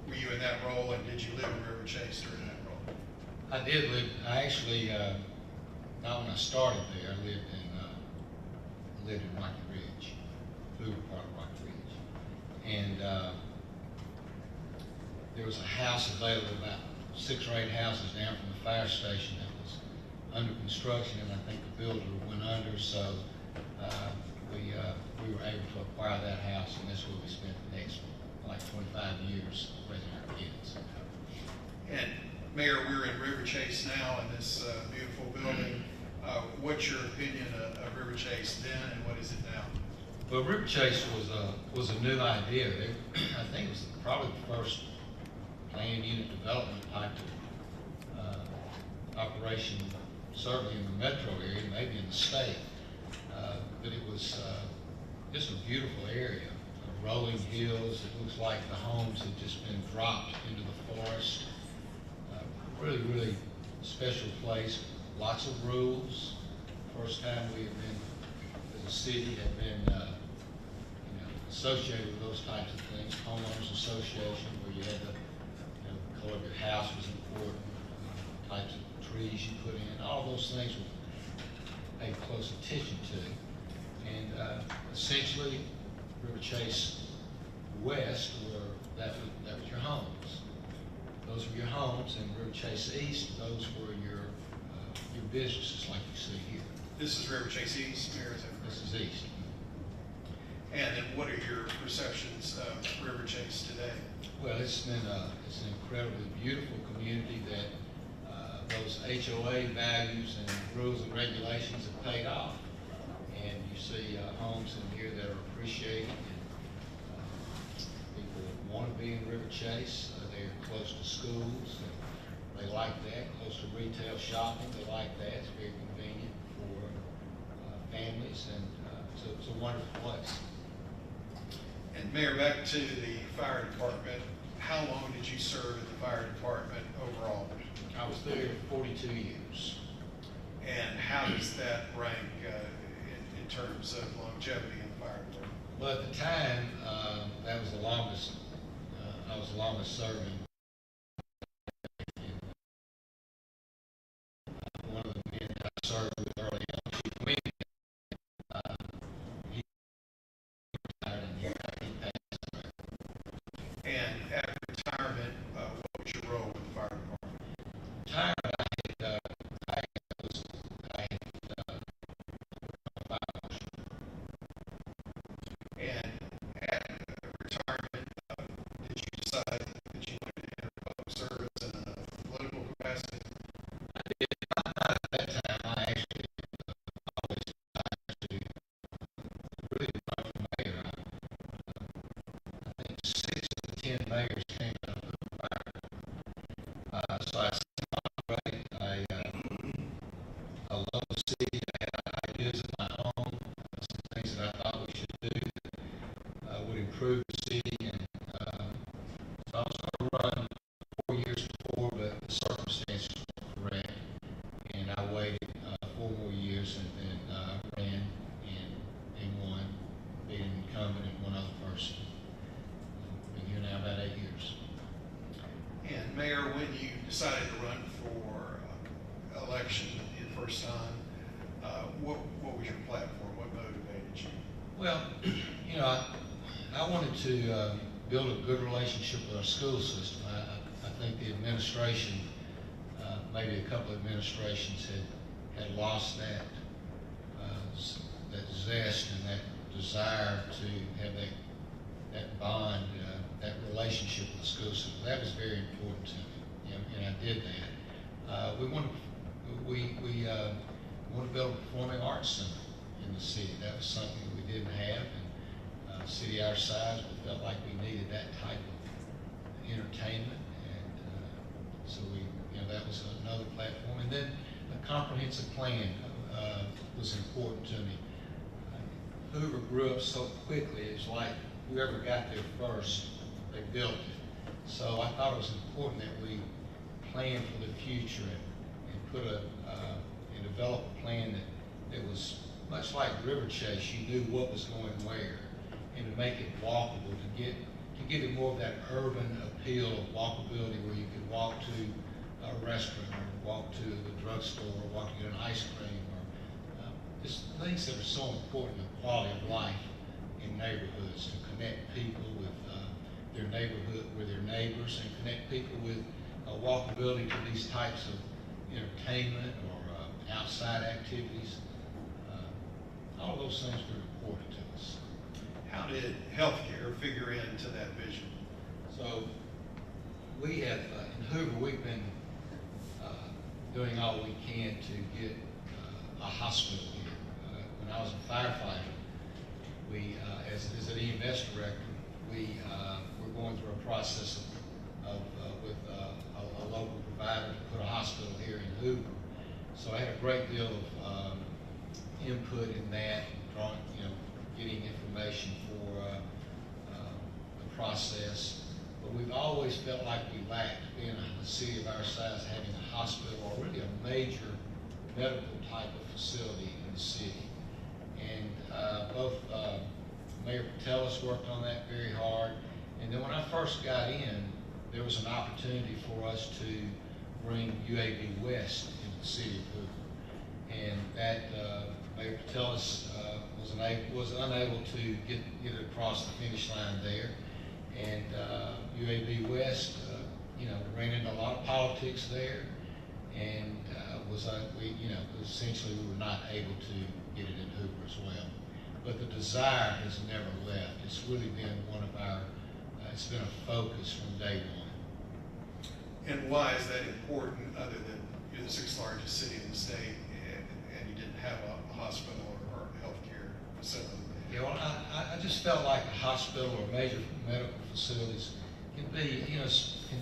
were you in that role, and did you live in River Chase during that role? I did live. I actually, not when I started there. I lived in Rocky Ridge, Hoover part of Rocky Ridge, and there was a house available, about 6 or 8 houses down from the fire station that was under construction, and I think the builder went under, so we were able to acquire that house, and that's where we spent the next 25 years raising our kids. And Mayor, we're in River Chase now in this beautiful building. What's your opinion of River Chase then, and what is it now? Well, River Chase was a new idea. I think it was probably the first planned unit development type of operation, certainly in the metro area, maybe in the state. But it was just a beautiful area, rolling hills. It looks like the homes had just been dropped into the forest. Really, really special place. Lots of rules. First time we have been, as a city, have been associated with those types of things. Homeowners association, where you had the color of your house was important, types of trees you put in, all those things were paid close attention to. And essentially, River Chase West, that was your homes. Those were your homes, and River Chase East, those were your businesses, like you see here. This is River Chase East, Mayor, is that correct? This is east. And then what are your perceptions of River Chase today? Well, it's an incredibly beautiful community that those HOA values and rules and regulations have paid off. And you see homes in here that are appreciated, and people want to be in River Chase. They're close to schools, and they like that. Close to retail shopping, they like that. It's very convenient for families, and so it's a wonderful place. And Mayor, back to the fire department, how long did you serve in the fire department overall? I was there 42 years. And how does that rank in terms of longevity in the fire department? Well, at the time, that was the longest, I was the longest serving. One of the men that I served with early on, Chief Wing, he retired and he passed away. And after retirement, what was your role with the fire department? Retirement, I had And at retirement, did you decide that you wanted to enter public service in a political capacity? at that time, I actually always tried to really run for mayor. I think 6 of the 10 mayors came out of the fire. So I said, right, I love the city. I had ideas of my own, some things that I thought we should do that would improve the city. And so I was going to run 4 years before, but the circumstances were correct. And I waited 4 more years and then ran and won, being an incumbent and one other person. Been here now about 8 years. And Mayor, when you decided to run for election the first time, what was your platform? What motivated you? Well, I wanted to build a good relationship with our school system. I think the administration, maybe a couple of administrations had lost that zest and that desire to have that bond, that relationship with the school system. That was very important to me, and I did that. We want to build a performing arts center in the city. That was something that we didn't have, and a city our size, we felt like we needed that type of entertainment, and so that was another platform. And then a comprehensive plan was important to me. Hoover grew up so quickly, it's like whoever got there first, they built it. So I thought it was important that we plan for the future and put and develop a plan that was much like River Chase. You knew what was going where, and to make it walkable, to give it more of that urban appeal of walkability, where you could walk to a restaurant or walk to the drugstore or walk to get an ice cream, or just things that are so important to the quality of life in neighborhoods, to connect people with their neighborhood, with their neighbors, and connect people with walkability to these types of entertainment or outside activities. All of those things were important to us. How did healthcare figure into that vision? So we have, in Hoover, we've been doing all we can to get a hospital here. When I was a firefighter, we, as an EMS director, we were going through a process with a local provider to put a hospital here in Hoover. So I had a great deal of input in that, drawing, getting information for the process. But we've always felt like we lacked, being a city of our size, having a hospital or really a major medical type of facility in the city. And both Mayor Patelis worked on that very hard. And then when I first got in, there was an opportunity for us to bring UAB West into the city of Hoover. And that Mayor Patelis was unable to get it across the finish line there. And UAB West, ran into a lot of politics there, and essentially we were not able to get it in Hoover as well. But the desire has never left. It's really been one of our, it's been a focus from day one. And why is that important, other than you're the sixth largest city in the state and you didn't have a hospital or healthcare facility? Yeah, well, I just felt like a hospital or major medical facilities can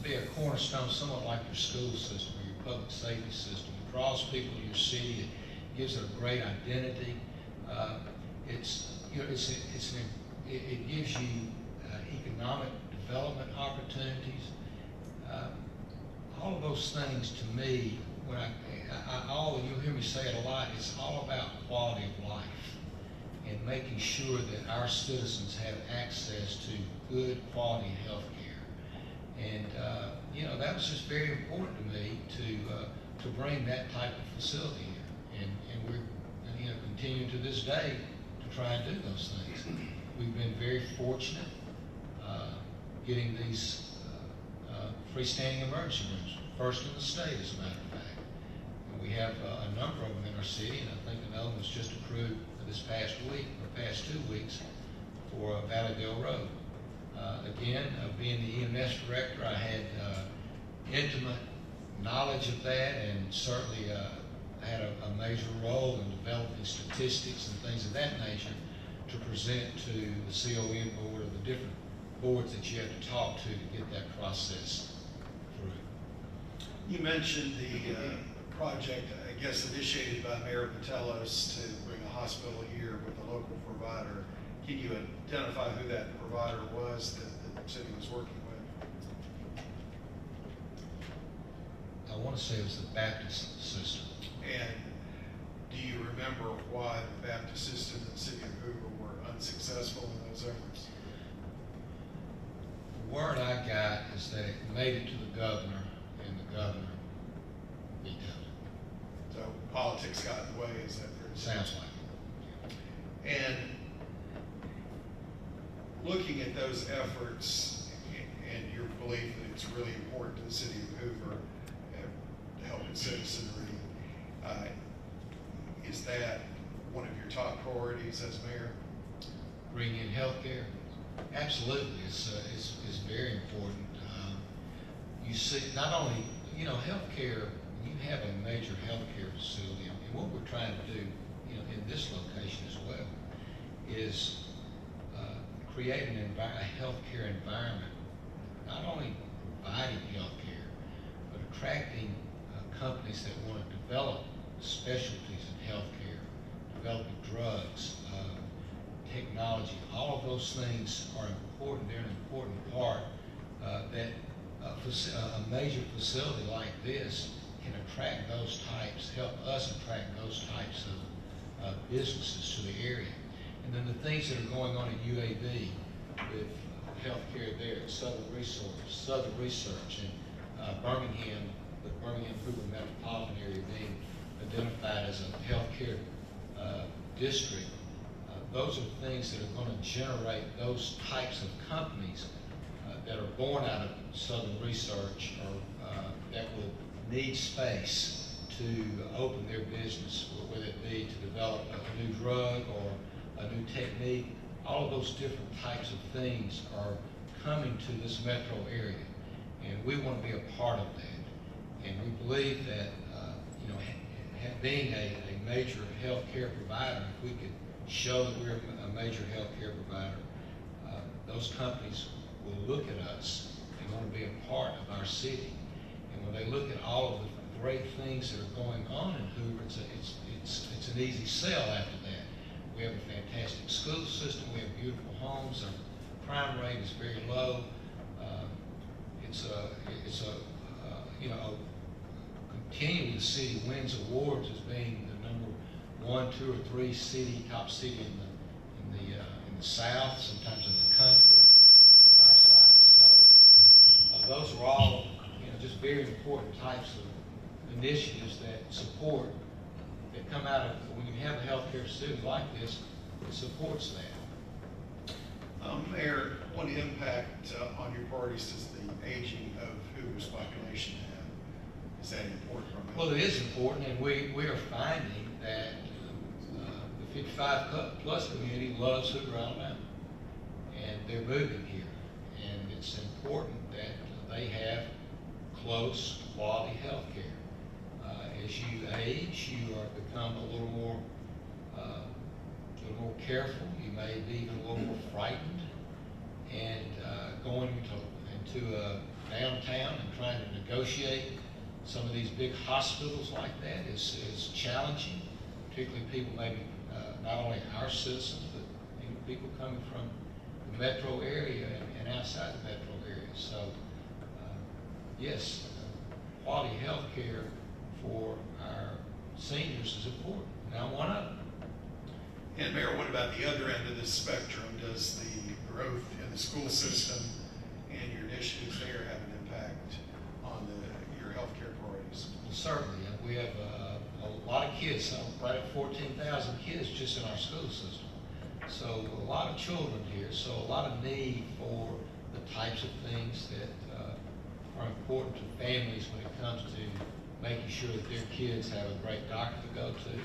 be a cornerstone, somewhat like your school system or your public safety system. It draws people to your city. It gives it a great identity. It gives you economic development opportunities. All of those things, to me, you'll hear me say it a lot, it's all about quality of life and making sure that our citizens have access to good quality health care. And, that was just very important to me to bring that type of facility here. And we're, continuing to this day to try and do those things. We've been very fortunate getting these freestanding emergency rooms, first in the state, as a matter of fact. And we have a number of them in our city, and I think another one was just approved this past week, or past 2 weeks, for Valleydale Road. Again, being the EMS director, I had intimate knowledge of that, and certainly had a major role in developing statistics and things of that nature to present to the CON board or the different boards that you have to talk to get that process through. You mentioned the project, I guess, initiated by Mayor Patelis to bring a hospital here with a local provider. Can you identify who that provider was that the city was working with? I want to say it was the Baptist system. And do you remember why the Baptist system and the city of Hoover were unsuccessful in those efforts? The word I got is that it made it to the governor, and the governor vetoed it. So politics got in the way, is that fair to say? Sounds like it. And looking at those efforts and your belief that it's really important to the city of Hoover to help its citizenry, is that one of your top priorities as mayor? Bring in health care? Absolutely, it's very important. You see, not only, healthcare, you have a major healthcare facility, and what we're trying to do, in this location as well, is create a healthcare environment, not only providing healthcare, but attracting companies that want to develop specialties in healthcare, developing drugs, technology. All of those things are important. They're an important part that a major facility like this can attract those types, help us attract those types of businesses to the area. And then the things that are going on at UAB with healthcare there, Southern Research, and Birmingham, the Birmingham Hoover metropolitan area being identified as a healthcare district. Those are things that are going to generate those types of companies that are born out of Southern Research, or that will need space to open their business, whether it be to develop a new drug or a new technique. All of those different types of things are coming to this metro area, and we want to be a part of that. And we believe that you know, being a major healthcare provider, if we could show that we're a major healthcare provider, those companies will look at us and want to be a part of our city. And when they look at all of the great things that are going on in Hoover, it's an easy sell after that. We have a fantastic school system. We have beautiful homes. Our crime rate is very low. Continually the city wins awards as being the number 1, 2, or 3 top city in the South, sometimes in the country of our size. So those are all just very important types of initiatives that come out of when you have a healthcare facility like this. It supports that. Mayor, what impact on your parties does the aging of Hoover's population have? Is that important? Well, it is important, and we are finding that the 55 plus community loves Hoover, Alabama, and they're moving here. And it's important that they have close, quality health care. As you age, you become a little more careful. You may be even a little more frightened. And going into downtown and trying to negotiate some of these big hospitals like that is challenging, particularly people maybe not only our citizens, but even people coming from the metro area and outside the metro area. So, yes, quality health care for our seniors is important. And I'm one of them. And Mayor, what about the other end of the spectrum? Does the growth in the school system and your initiatives there have an impact on your healthcare priorities? Certainly. We have a lot of kids, right at 14,000 kids just in our school system. So a lot of children here, so a lot of need for the types of things that are important to families when it comes to making sure that their kids have a great doctor to go to,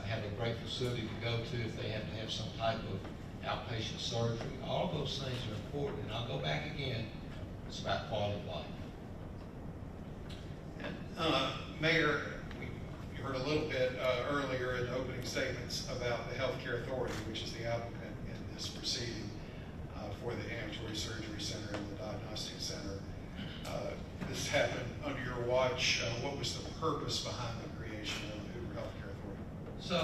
have a great facility to go to if they have to have some type of outpatient surgery. All of those things are important, and I'll go back again. It's about quality of life. And, Mayor, you heard a little bit earlier in the opening statements about the Healthcare Authority, which is the applicant in this proceeding for the ambulatory surgery center and the diagnostic center. This happened under your watch. What was the purpose behind the creation of the Hoover Healthcare Authority? So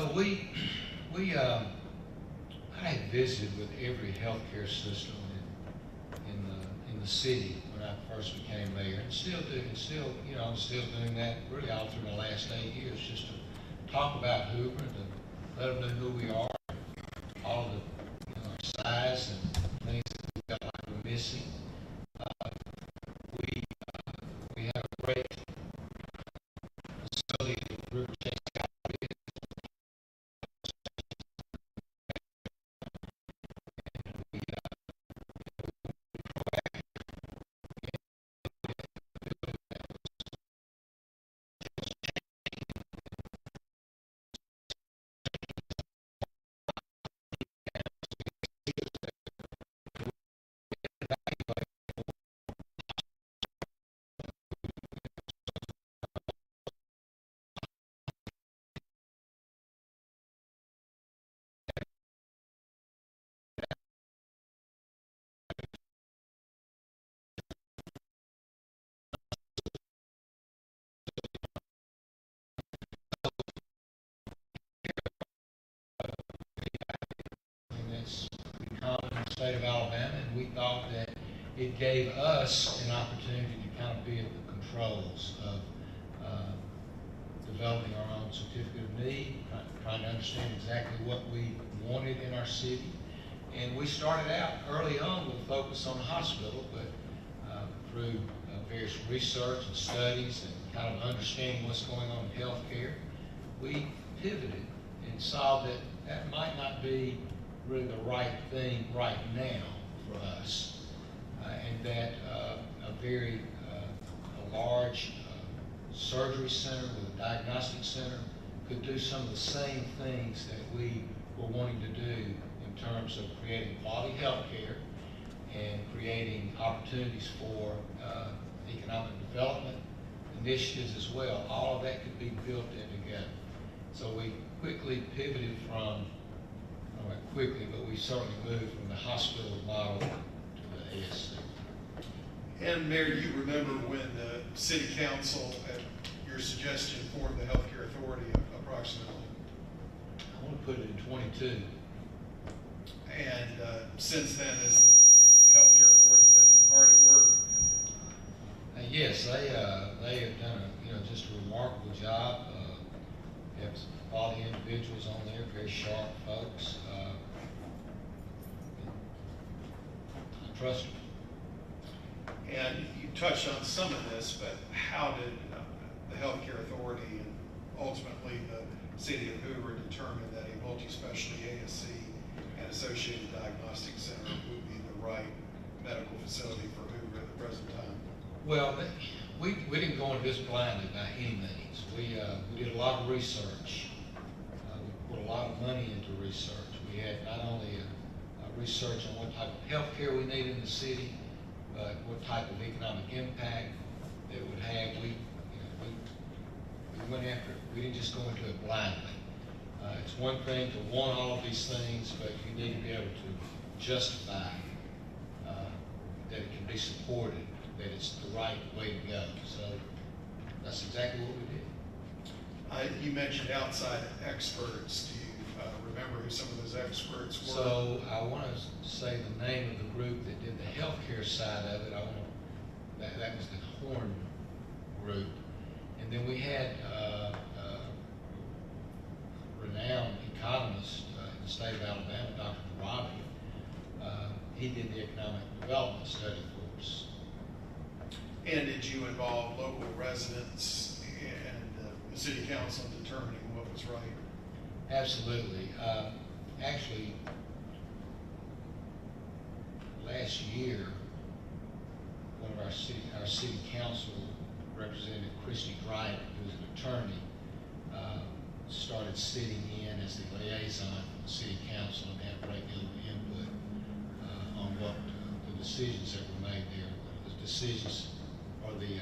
I had visited with every healthcare system in the city when I first became mayor, and still do. And still, I'm still doing that really all through the last 8 years, just to talk about Hoover and to let them know who we are, all of the our size and things that we felt like we're missing. We have a great facility at River Chase. That's pretty common in the state of Alabama, and we thought that it gave us an opportunity to kind of be at the controls of developing our own certificate of need, trying to understand exactly what we wanted in our city. And we started out early on with a focus on the hospital, but through various research and studies and kind of understanding what's going on in healthcare, we pivoted and saw that that might not be really the right thing right now for us, and that a very large surgery center with a diagnostic center could do some of the same things that we were wanting to do in terms of creating quality health care and creating opportunities for economic development initiatives as well. All of that could be built in together. So we quickly pivoted from, not quickly, but we certainly moved from the hospital model to the ASC. And Mayor, you remember when the city council, at your suggestion, formed the healthcare authority approximately? I want to put it in 22. And since then, has the healthcare authority been hard at work? Yes, they have done just a remarkable job. Have quality individuals on there, very sharp folks. I trust them. And you touched on some of this, but how did the healthcare authority and ultimately the city of Hoover determine that a multi-specialty ASC and associated diagnostics center would be the right medical facility for Hoover at the present time? Well, we didn't go into this blindly by any means. We did a lot of research. We put a lot of money into research. We had not only a research on what type of health care we need in the city, but what type of economic impact it would have. We went after it. We didn't just go into it blindly. It's one thing to want all of these things, but you need to be able to justify that it can be supported, that it's the right way to go. So that's exactly what we did. You mentioned outside experts. Do you remember who some of those experts were? So I want to say the name of the group that did the healthcare side of it. That was the Horn group. And then we had renowned economist in the state of Alabama, Dr. Robbie. He did the economic development study for us. And did you involve local residents and the city council in determining what was right? Absolutely. Actually, last year, one of our city council representative, Christy Wright, who's an attorney, started sitting in as the liaison for the city council and had a great deal of input on what the decisions that were made there. The decisions are the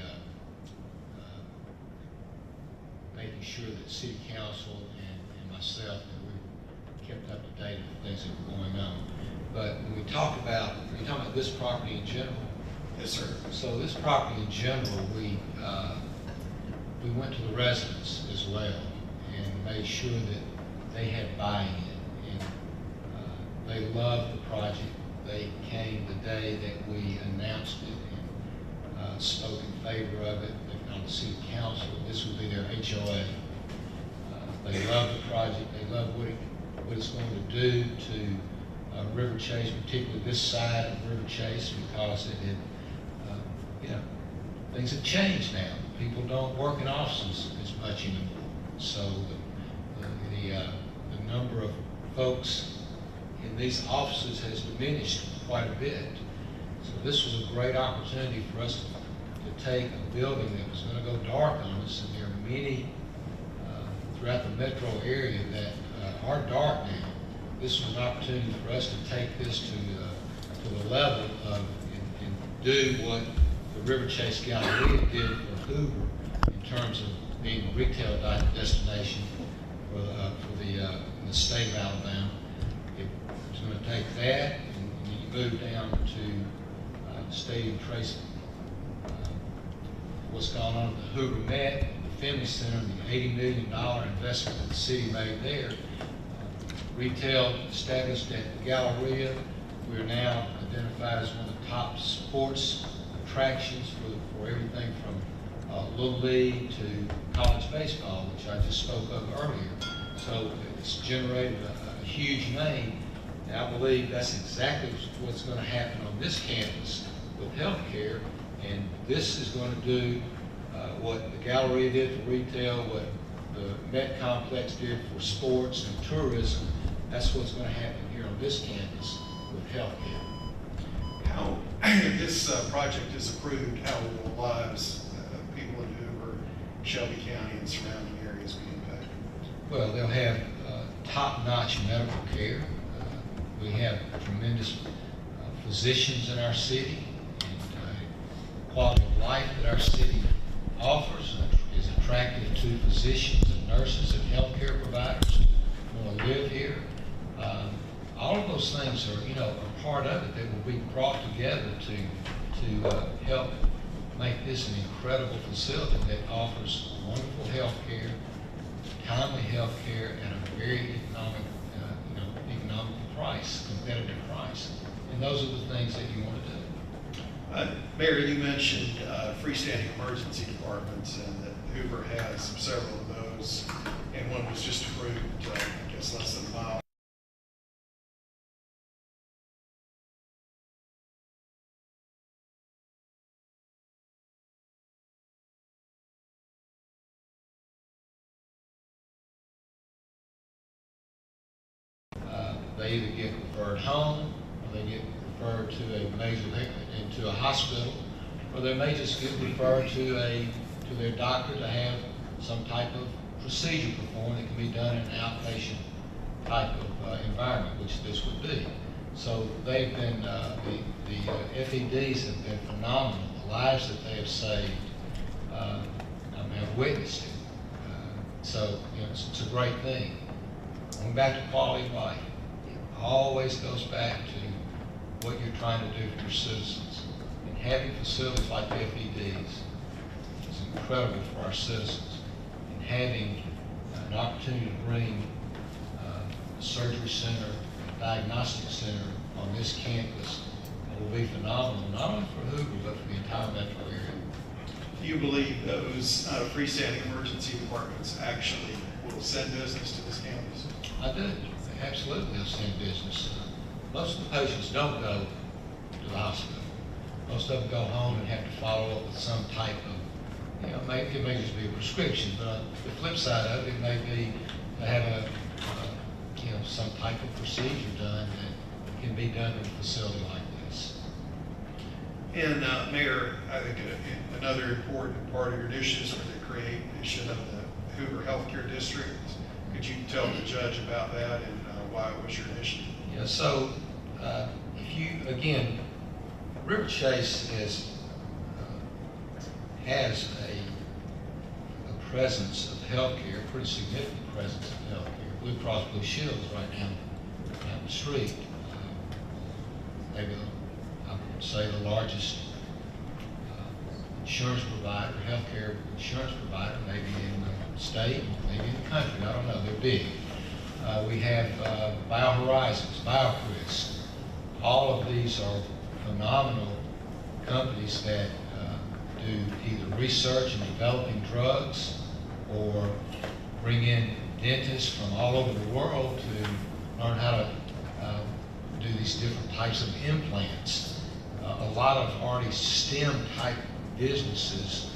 making sure that city council and myself, that we kept up to date with things that were going on. But when we talk about, are you talking about this property in general? Yes, sir. So this property in general, we went to the residents as well and made sure that they had buy-in, and they loved the project. They came the day that we announced it and spoke in favor of it. They've gone to city council. This would be their HOA. They love the project. They love what it's going to do to River Chase, particularly this side of River Chase, because it had, things have changed now. People don't work in offices as much anymore. So the number of folks in these offices has diminished quite a bit. So this was a great opportunity for us to take a building that was going to go dark on us, and there are many throughout the metro area that are dark now. This was an opportunity for us to take this to the level of and do what the River Chase Galleria did for Hoover in terms of being a retail destination for the state of Alabama. It was going to take that and you move down to Stadium Tracy. What's going on at the Hoover Met, the Finley Center, the $80 million investment that the city made there. Retail established at the Galleria. We are now identified as one of the top sports attractions for everything from Little League to college baseball, which I just spoke of earlier. So it's generated a huge name, and I believe that's exactly what's going to happen on this campus with healthcare. And this is going to do what the Galleria did for retail, what the Met Complex did for sports and tourism. That's what's going to happen here on this campus with healthcare. How, if this project is approved, how will the lives of people in Hoover, Shelby County, and surrounding areas be impacted? Well, they'll have top-notch medical care. We have tremendous physicians in our city, and quality of life that our city offers is attractive to physicians and nurses and healthcare providers who want to live here. All of those things are, are part of it that will be brought together to help make this an incredible facility that offers wonderful health care, timely health care at a very economical price, competitive price. And those are the things that you want to do. Mayor, you mentioned freestanding emergency departments and that Hoover has several of those, and one was just approved, I guess, less than a mile. They either get referred home, or they get referred to into a hospital, or they may just get referred to their doctor to have some type of procedure performed that can be done in an outpatient type of environment, which this would be. So they've been, the FEDs have been phenomenal. The lives that they have saved, I've witnessed it. So it's a great thing. Going back to quality of life, it always goes back to what you're trying to do for your citizens. And having facilities like the FEDs is incredible for our citizens. And having an opportunity to bring a surgery center, a diagnostic center on this campus will be phenomenal, not only for Hoover, but for the entire metro area. Do you believe those freestanding emergency departments actually will send business to this campus? I do. Absolutely, they'll send business. Most of the patients don't go to the hospital. Most of them go home and have to follow up with some type of, it may just be a prescription, but the flip side of it may be to have some type of procedure done that can be done in a facility like this. And Mayor, I think another important part of your initiatives are the creation of the Hoover Healthcare District. Could you tell the judge about that and why it was your initiative? Yeah, so River Chase has a presence of healthcare, a pretty significant presence of healthcare. Blue Cross Blue Shield is right down the street. Maybe, I would say, the largest insurance provider, healthcare insurance provider, maybe in the state, maybe in the country. I don't know. They're big. We have BioHorizons, BioCris. All of these are phenomenal companies that do either research in developing drugs or bring in dentists from all over the world to learn how to do these different types of implants. A lot of already STEM type businesses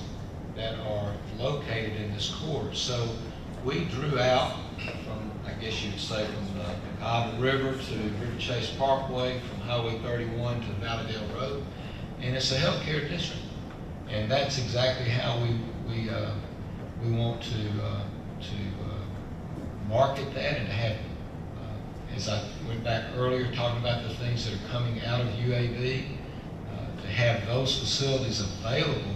that are located in this corridor. So we drew out from, I guess you would say, from the Iowa River to River Chase Parkway, from Highway 31 to Valleydale Road, and it's a healthcare district. And that's exactly how we want to market that and to have, as I went back earlier talking about the things that are coming out of UAB, to have those facilities available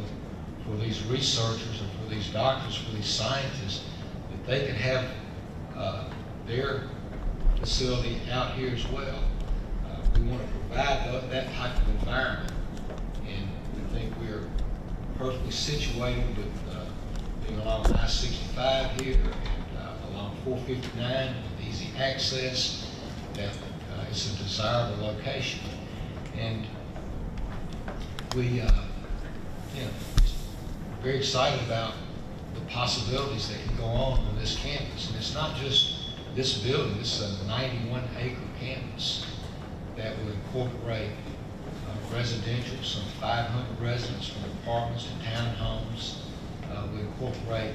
for these researchers and for these doctors, for these scientists, that they can have their facility out here as well. We want to provide that type of environment, and we think we're perfectly situated with being along I-65 here and along 459 with easy access. That it's a desirable location, and we very excited about the possibilities that can go on this campus. And it's not just this building. This is a 91-acre campus that will incorporate residential, some 500 residents from apartments to townhomes. We incorporate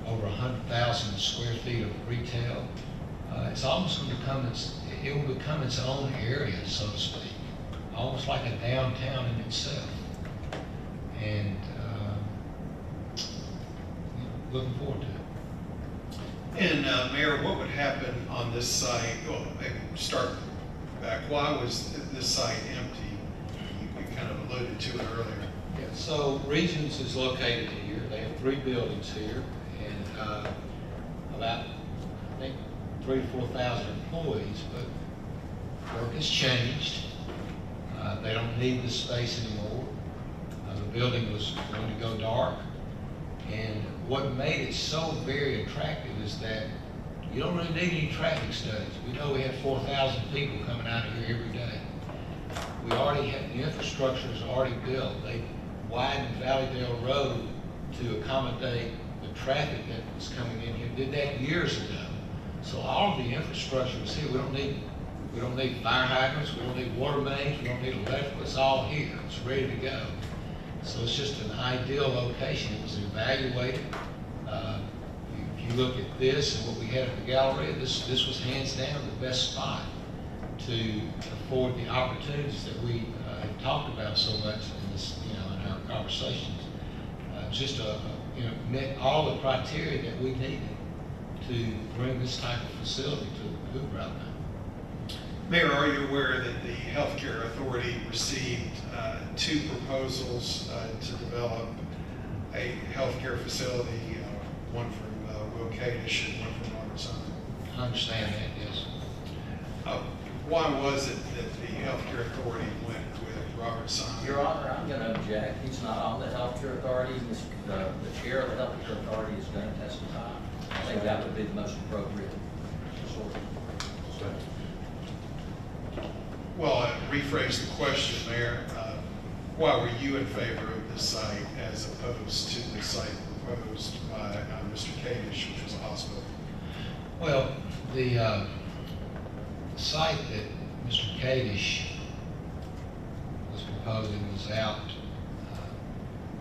over 100,000 square feet of retail. It's almost going to become it will become its own area, so to speak, almost like a downtown in itself. And looking forward to it. And Mayor, what would happen on this site? Well, maybe start back. Why was this site empty? You kind of alluded to it earlier. Yeah, so Regions is located here. They have 3 buildings here, and about, I think, 3,000 to 4,000 employees, but work has changed. They don't need this space anymore. The building was going to go dark, and what made it so very attractive is that you don't really need any traffic studies. We know we have 4,000 people coming out of here every day. We already have, the infrastructure is already built. They widened Valleydale Road to accommodate the traffic that was coming in here. Did that years ago. So all of the infrastructure is here. We don't need fire hydrants. We don't need water mains. We don't need electrical. It's all here. It's ready to go. So it's just an ideal location. It was evaluated. If you look at this and what we had at the Galleria, this was hands down the best spot to afford the opportunities that we have talked about so much in this, in our conversations. Just met all the criteria that we needed to bring this type of facility to Hoover out now. Mayor, are you aware that the Healthcare Authority received 2 proposals to develop a healthcare facility, one from Will Kadish and one from Robert Simon? I understand that, yes. Why was it that the Healthcare Authority went with Robert Simon? Your Honor, I'm going to object. He's not on the Healthcare Authority. The chair of the Healthcare Authority is going to testify. I think that would be the most appropriate source. Well, rephrase the question, Mayor. Why were you in favor of this site as opposed to the site proposed by Mr. Kadish, which was a hospital? Well, the site that Mr. Kadish was proposing was out,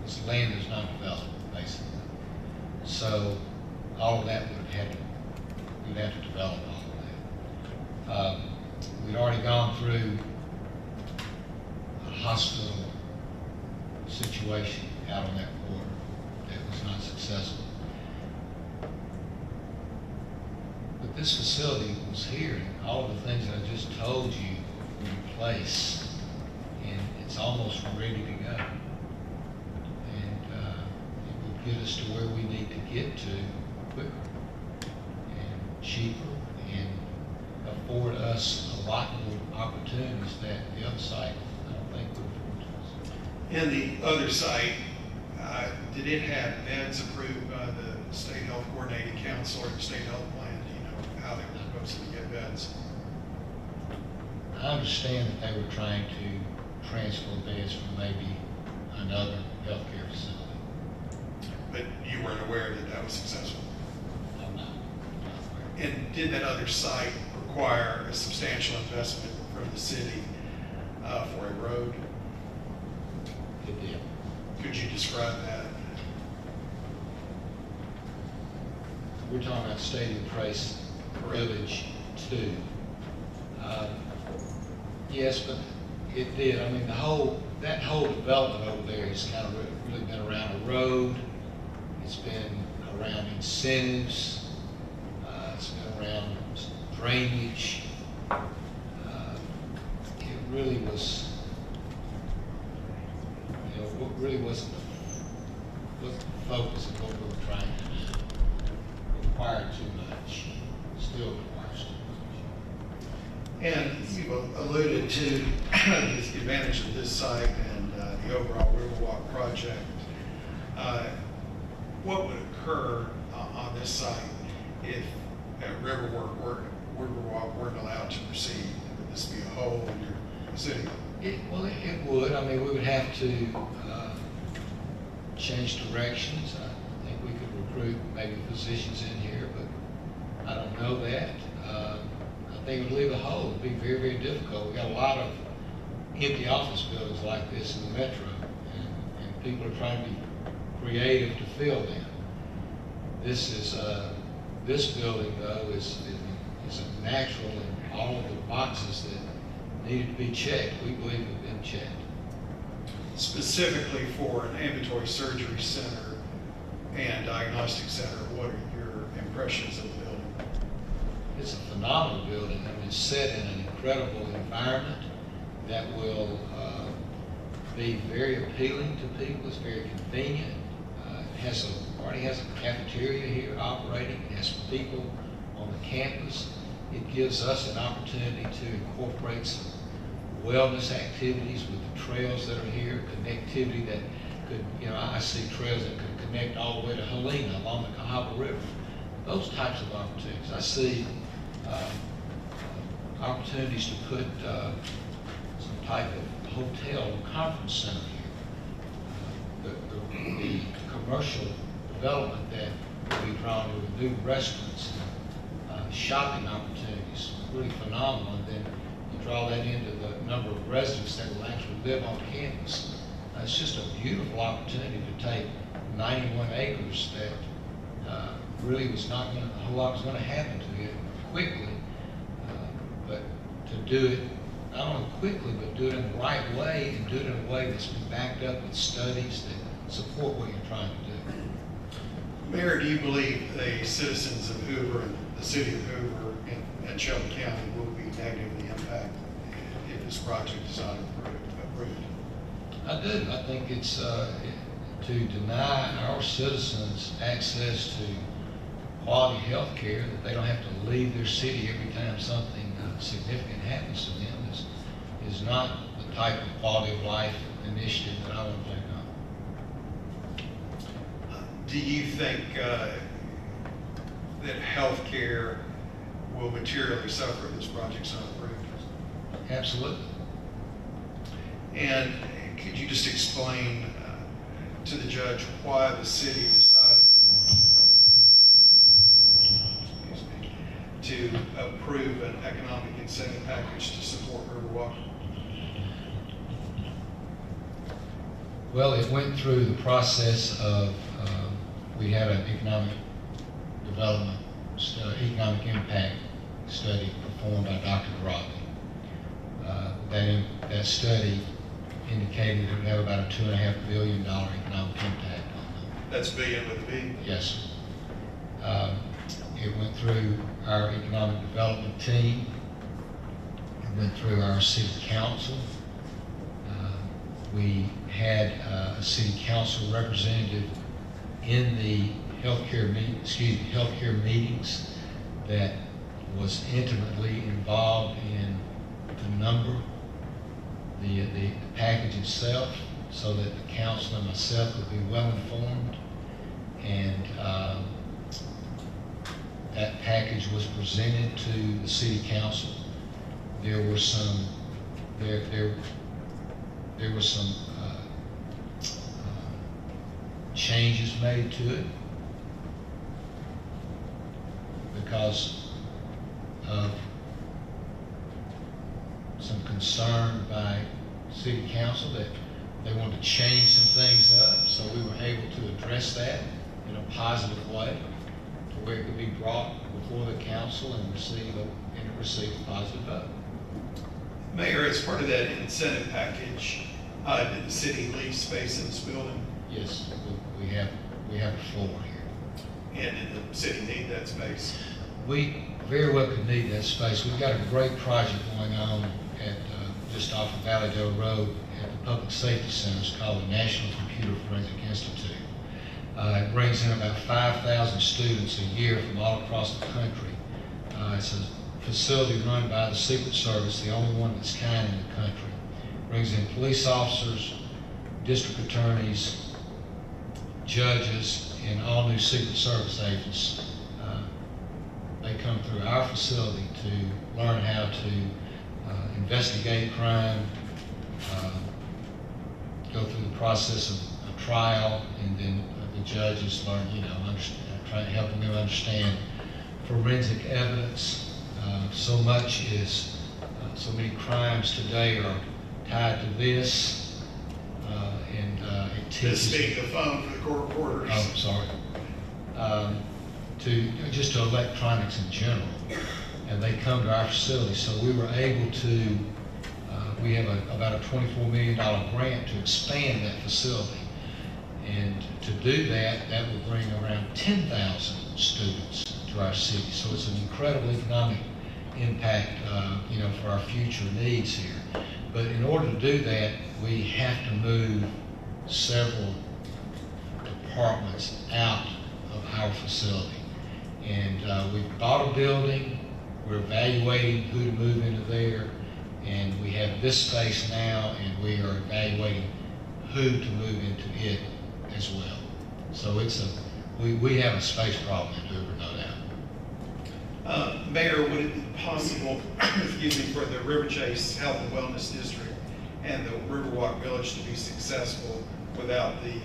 was land that's not developed, basically. So all of that we'd have to develop all of that. We'd already gone through a hospital situation out on that border that was not successful. But this facility was here, and all of the things that I just told you were in place, and it's almost ready to go. And it will get us to where we need to get to quicker and cheaper, and afford us a lot more opportunities that the other site, I don't think, would afford to us. And the other site, did it have beds approved by the State Health Coordinating Council or the State Health Plan? Do you know how they were supposed to get beds? I understand that they were trying to transfer beds from maybe another healthcare facility. But you weren't aware that that was successful? I'm not aware. And did that other site require a substantial investment from the city for a road? It did. Could you describe that? We're talking about Stadium Trace Village 2. Yes, but it did. I mean, that whole development over there has kind of really been around a road. It's been around incentives. It's been around drainage. It really was, what really wasn't the focus of what we were trying to do. It required too much. Still requires too much. And you've alluded to the advantage of this site and the overall Riverwalk project. What would occur on this site if Riverwalk weren't allowed to proceed? Would this be a hole in your city? It would. I mean, we would have to change directions. I think we could recruit maybe physicians in here, but I don't know that. I think it would leave a hole. It would be very, very difficult. We got a lot of empty office buildings like this in the metro, and people are trying to be creative to fill them. This building, though, is a natural in all of the boxes that needed to be checked. We believe have been checked. Specifically for an ambulatory surgery center and diagnostic center, what are your impressions of the building? It's a phenomenal building. I mean, it's set in an incredible environment that will be very appealing to people. It's very convenient. If already has a cafeteria here operating. It has people on the campus. It gives us an opportunity to incorporate some wellness activities with the trails that are here, connectivity that could, I see trails that could connect all the way to Helena along the Cahaba River. Those types of opportunities. I see opportunities to put some type of hotel or conference center here. The commercial development that we've drawn with new restaurants, shopping opportunities, really phenomenal. And then you draw that into the number of residents that will actually live on campus. It's just a beautiful opportunity to take 91 acres that really was not going to, a whole lot was going to happen to it quickly, but to do it not only quickly, but do it in the right way and do it in a way that's been backed up with studies that support what you're trying to do. Mayor, do you believe the citizens of Hoover and the city of Hoover and Shelby County will be negatively impacted if this project is not approved? I do. I think it's to deny our citizens access to quality health care, that they don't have to leave their city every time something significant happens to them is not the type of quality of life initiative that I want to take on. Do you think that health care will materially suffer if this project's not approved? Absolutely. And could you just explain to the judge why the city decided to approve an economic incentive package to support Riverwalk? Well, it went through the process of, we had an economic development, economic impact study performed by Dr. Rodney. That study indicated it would have about a $2.5 billion economic impact on them. That's billion with a B? Yes. It went through our economic development team. It went through our city council. We had a city council representative in the healthcare meetings that was intimately involved in the number, the package itself, so that the council and myself would be well informed. And that package was presented to the city council. There were some changes made to it because of some concern by city council that they wanted to change some things up. So we were able to address that in a positive way, to where it could be brought before the council and receive a positive vote. Mayor, as part of that incentive package, did the city lease space in this building? Yes, we have a floor here. And did the city need that space? We very well could need that space. We've got a great project going on at just off of Valleydale Road at the Public Safety Center. It's called the National Computer Forensic Institute. It brings in about 5,000 students a year from all across the country. It's a facility run by the Secret Service, the only one of its kind in the country. Brings in police officers, district attorneys, judges, and all new Secret Service agents. They come through our facility to learn how to investigate crime, go through the process of a trial, and then the judges learn, trying to help them understand forensic evidence. So many crimes today are tied to this, and it teaches. This being the phone for the court reporters. Oh, sorry. Just to electronics in general, and they come to our facility. So we were able to. We have about a $24 million grant to expand that facility, and to do that, that will bring around 10,000 students to our city. So it's an incredible economic impact, for our future needs here. But in order to do that, we have to move several apartments out of our facility. And we bought a building, we're evaluating who to move into there, and we have this space now, and we are evaluating who to move into it as well. So we have a space problem in Hoover, no doubt. Mayor, would it be possible, excuse me, for the River Chase Health and Wellness District and the Riverwalk Village to be successful without the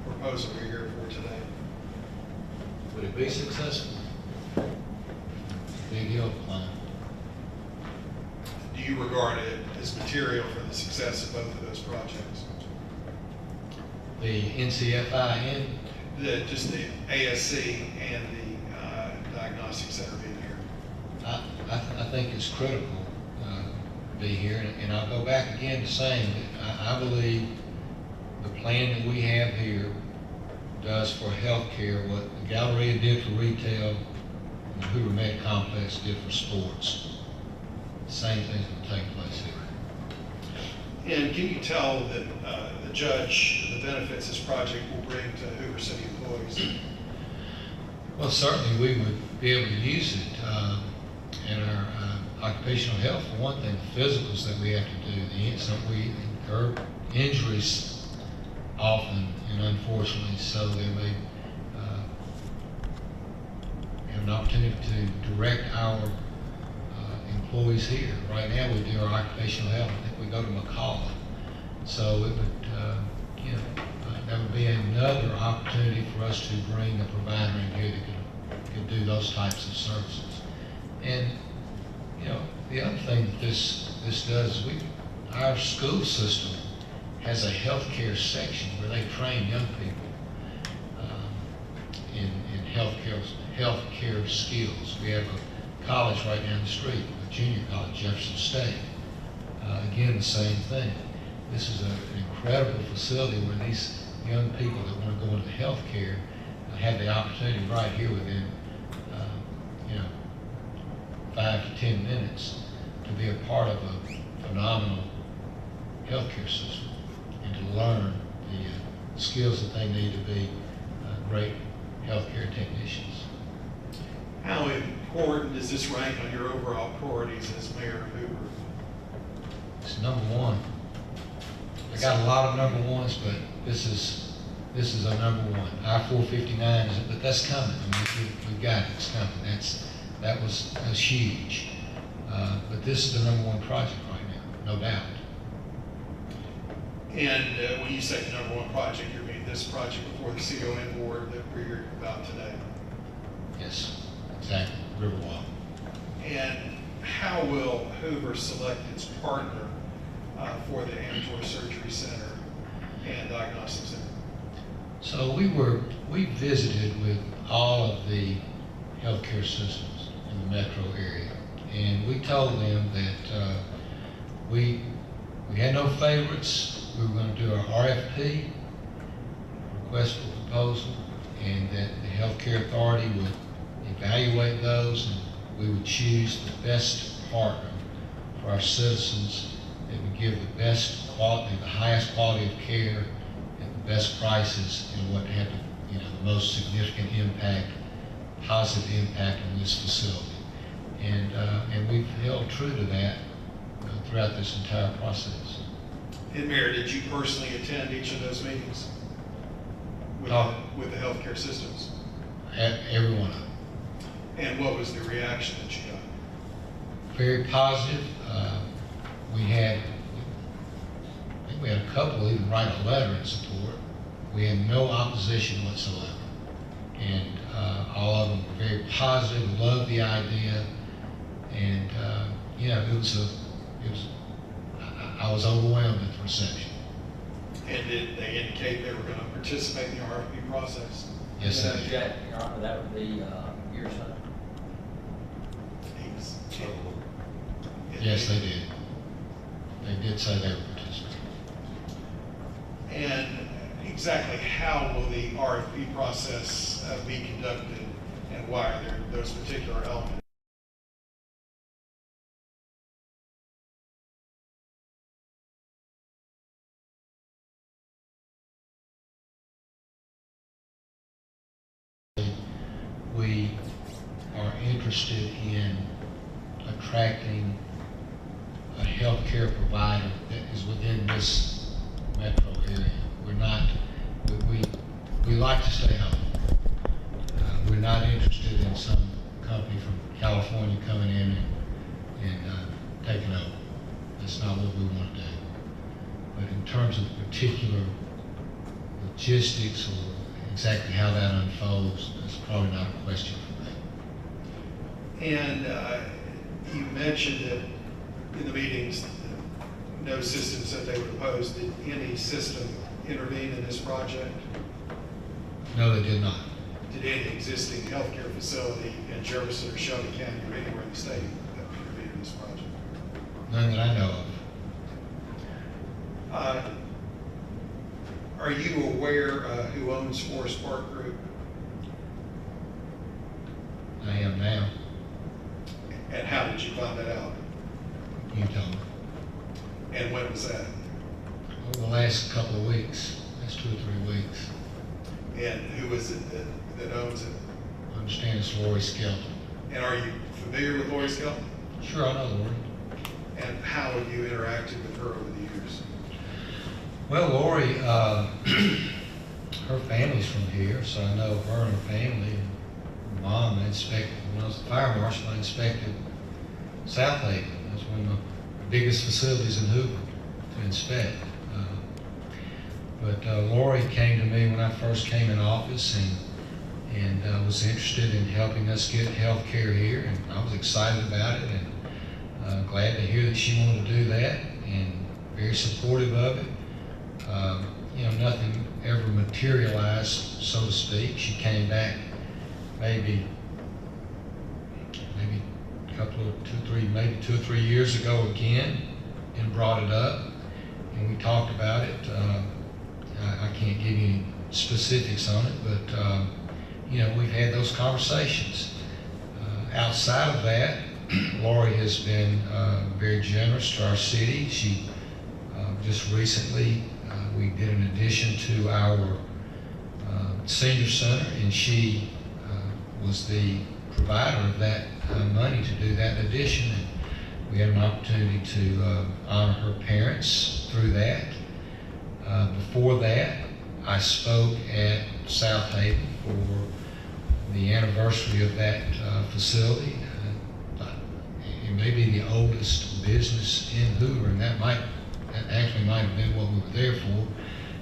proposal we're here for today? Would it be successful? Big hill climb. Do you regard it as material for the success of both of those projects? The NCFI and Just the ASC and the diagnostic center being here? I think it's critical to be here, and I'll go back again to saying that I believe the plan that we have here does for healthcare what the Galleria did for retail and the Hoover Med Complex did for sports. The same thing's going to take place here. And can you tell that the judge the benefits this project will bring to Hoover City employees? Well, certainly we would be able to use it in our occupational health. For one thing, the physicals that we have to do, we incur injuries often, and unfortunately, so there may have an opportunity to direct our employees here. Right now, we do our occupational health. I think we go to McCalla. So it would, that would be another opportunity for us to bring a provider in here that could do those types of services. And, the other thing that this does is our school system has a healthcare section where they train young people in healthcare skills. We have a college right down the street, a junior college, Jefferson State. Again, the same thing. This is an incredible facility where these young people that want to go into healthcare have the opportunity right here within, 5 to 10 minutes to be a part of a phenomenal healthcare system and to learn the skills that they need to be great healthcare technicians. How important does this rank on your overall priorities as mayor of Hoover? It's number one. I got a lot of number ones, but this is a number one. I-459 but that's coming. I mean, we've got it. It's coming. That was huge. But this is the number one project right now, no doubt. And when you say the number one project, you mean this project before the CON board that we're hearing about today? Yes, exactly. Riverwalk. And how will Hoover select its partner for the ambulatory surgery center and diagnostic center? So we visited with all of the healthcare systems in the metro area, and we told them that we had no favorites. We were going to do our RFP, request for proposal, and that the healthcare authority would evaluate those, and we would choose the best partner for our citizens that would give the best quality, the highest quality of care at the best prices, and what had the most significant impact, positive impact on this facility. And we've held true to that throughout this entire process. And Mayor, did you personally attend each of those meetings with the healthcare systems? Every one of them. And what was the reaction that you got? Very positive. I think we had a couple even write a letter in support. We had no opposition whatsoever. And all of them were very positive, loved the idea. And, I was overwhelmed at the reception. And did they indicate they were going to participate in the RFP process? Yes, So, they did. Jack, Your Honor, that would be your son. Yes, they did. They did say they would participate. And exactly how will the RFP process be conducted, and why are there those particular elements? interested in attracting a healthcare provider that is within this metro area. We're not, we like to stay home. We're not interested in some company from California coming in and taking over. That's not what we want to do. But in terms of particular logistics or exactly how that unfolds, that's probably not a question for me. And you mentioned that in the meetings, no systems that they would oppose. Did any system intervene in this project? No, they did not. Did any existing healthcare facility in Jefferson or Shelby County or anywhere in the state that would intervene in this project? None that I know of. Are you aware who owns Forest Park Group? I am now. And how did you find that out? You told me. And when was that? Over the last couple of weeks, last 2 or 3 weeks. And who is it that owns it? I understand it's Lori Skelton. And are you familiar with Lori Skelton? Sure, I know Lori. And how have you interacted with her over the years? Well, Lori, her family's from here, so I know her and her family. Mom inspected, when I was the fire marshal, I inspected South Haven. That's one of the biggest facilities in Hoover to inspect. But Lori came to me when I first came in office and was interested in helping us get health care here, and I was excited about it and glad to hear that she wanted to do that and very supportive of it. You know, nothing ever materialized, so to speak. She came back maybe a couple of 2 or 3 years ago again and brought it up, and we talked about it. I can't give you any specifics on it, but you know, we've had those conversations. Outside of that, Lori has been very generous to our city. She just recently, we did an addition to our senior center, and she was the provider of that money to do that addition. And we had an opportunity to honor her parents through that. Before that, I spoke at South Haven for the anniversary of that facility. It may be the oldest business in Hoover, and that actually might have been what we were there for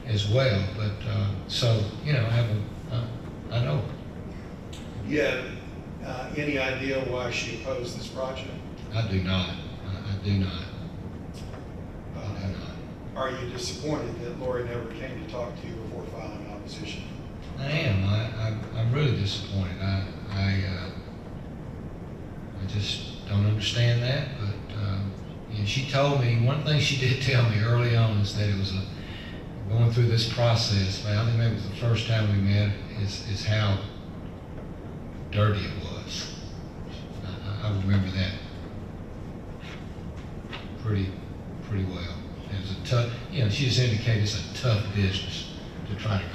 as well. But so, you know, I know. Yeah. Any idea why she opposed this project? I do not. I do not. Are you disappointed that Lori never came to talk to you before filing opposition? I am. I'm really disappointed. I just don't understand that. But you know, she told me, one thing she did tell me early on is that it was going through this process. I think maybe it was the first time we met. Is how dirty it was. I remember that pretty well. It was a tough, you know, she just indicated it's a tough business to try to go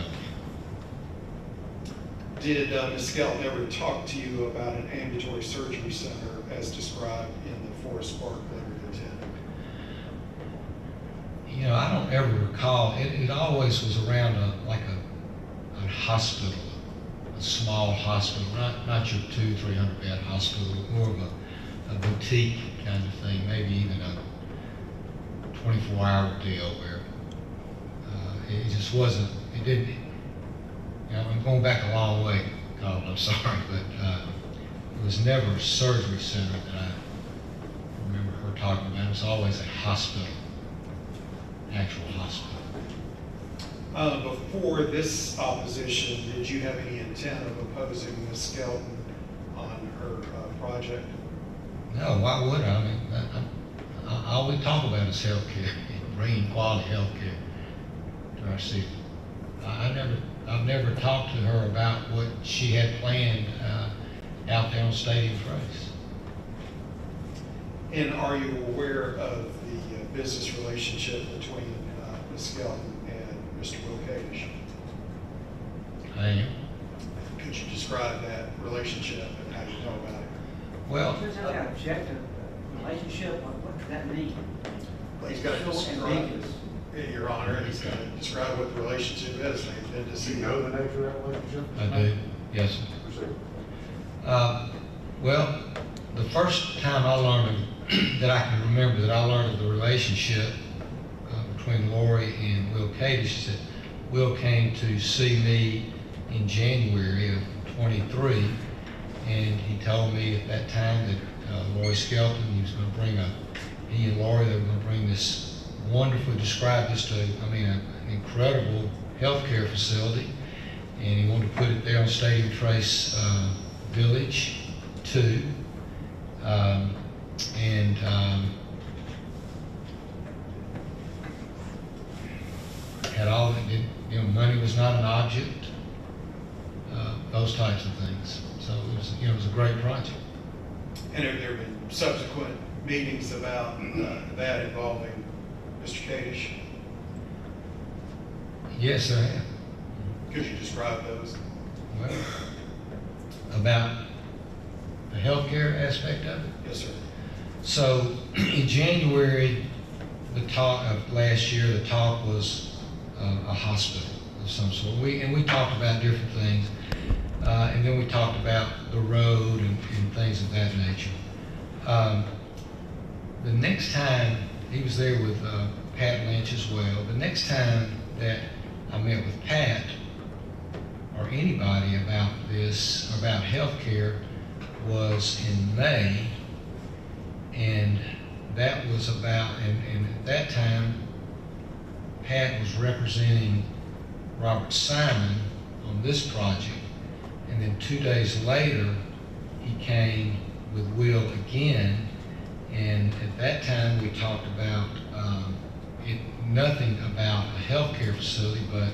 in. Did Ms. Skelton ever talk to you about an ambulatory surgery center as described in the Forest Park letter of intent? You know, I don't ever recall. It always was around like a hospital, a small hospital, not your 200-300 bed hospital, more of a boutique kind of thing, maybe even a 24-hour deal where it just wasn't, it didn't, you know, I'm going back a long way, Colin, I'm sorry, but it was never a surgery center that I remember her talking about. It was always a hospital, actual hospital. Before this opposition, did you have any intent of opposing Ms. Skelton on her project? No, why would I? I mean, all we talk about is health care, bringing quality health care to our city. I've never talked to her about what she had planned out there on Stadium Trace. And are you aware of the business relationship between Ms. Skelton and Mr. Will Kadish? I am. Could you describe that relationship and how you know about it? Well, If there's any objective relationship, what does that mean? He's got to So describe, ambiguous. Your Honor, he's got to describe what the relationship is. They've been to Do see. you know the nature of that relationship? I do, yes, sir. Proceed. Well, the first time I learned that I can remember that I learned of the relationship between Lori and Will Kadish is that Will came to see me in January of 23, and he told me at that time that Lori Skelton, he was going to bring he and Lori, they were going to bring this wonderfully described this to, an incredible healthcare facility, and he wanted to put it there on Stadium Trace Village 2, had all that, money was not an object, those types of things. So it was a great project. And have there been subsequent meetings about that involving Mr. Kadish? Yes, I have. Could you describe those? Well, about the healthcare aspect of it. Yes, sir. So in January, the talk of last year, the talk was a hospital of some sort. We talked about different things, and then we talked about the road and things of that nature. The next time, he was there with Pat Lynch as well. The next time that I met with Pat or anybody about this, about healthcare, was in May, and that was about, and at that time, Pat was representing Robert Simon on this project, and then 2 days later, he came with Will again, and at that time, we talked about nothing about a healthcare facility, but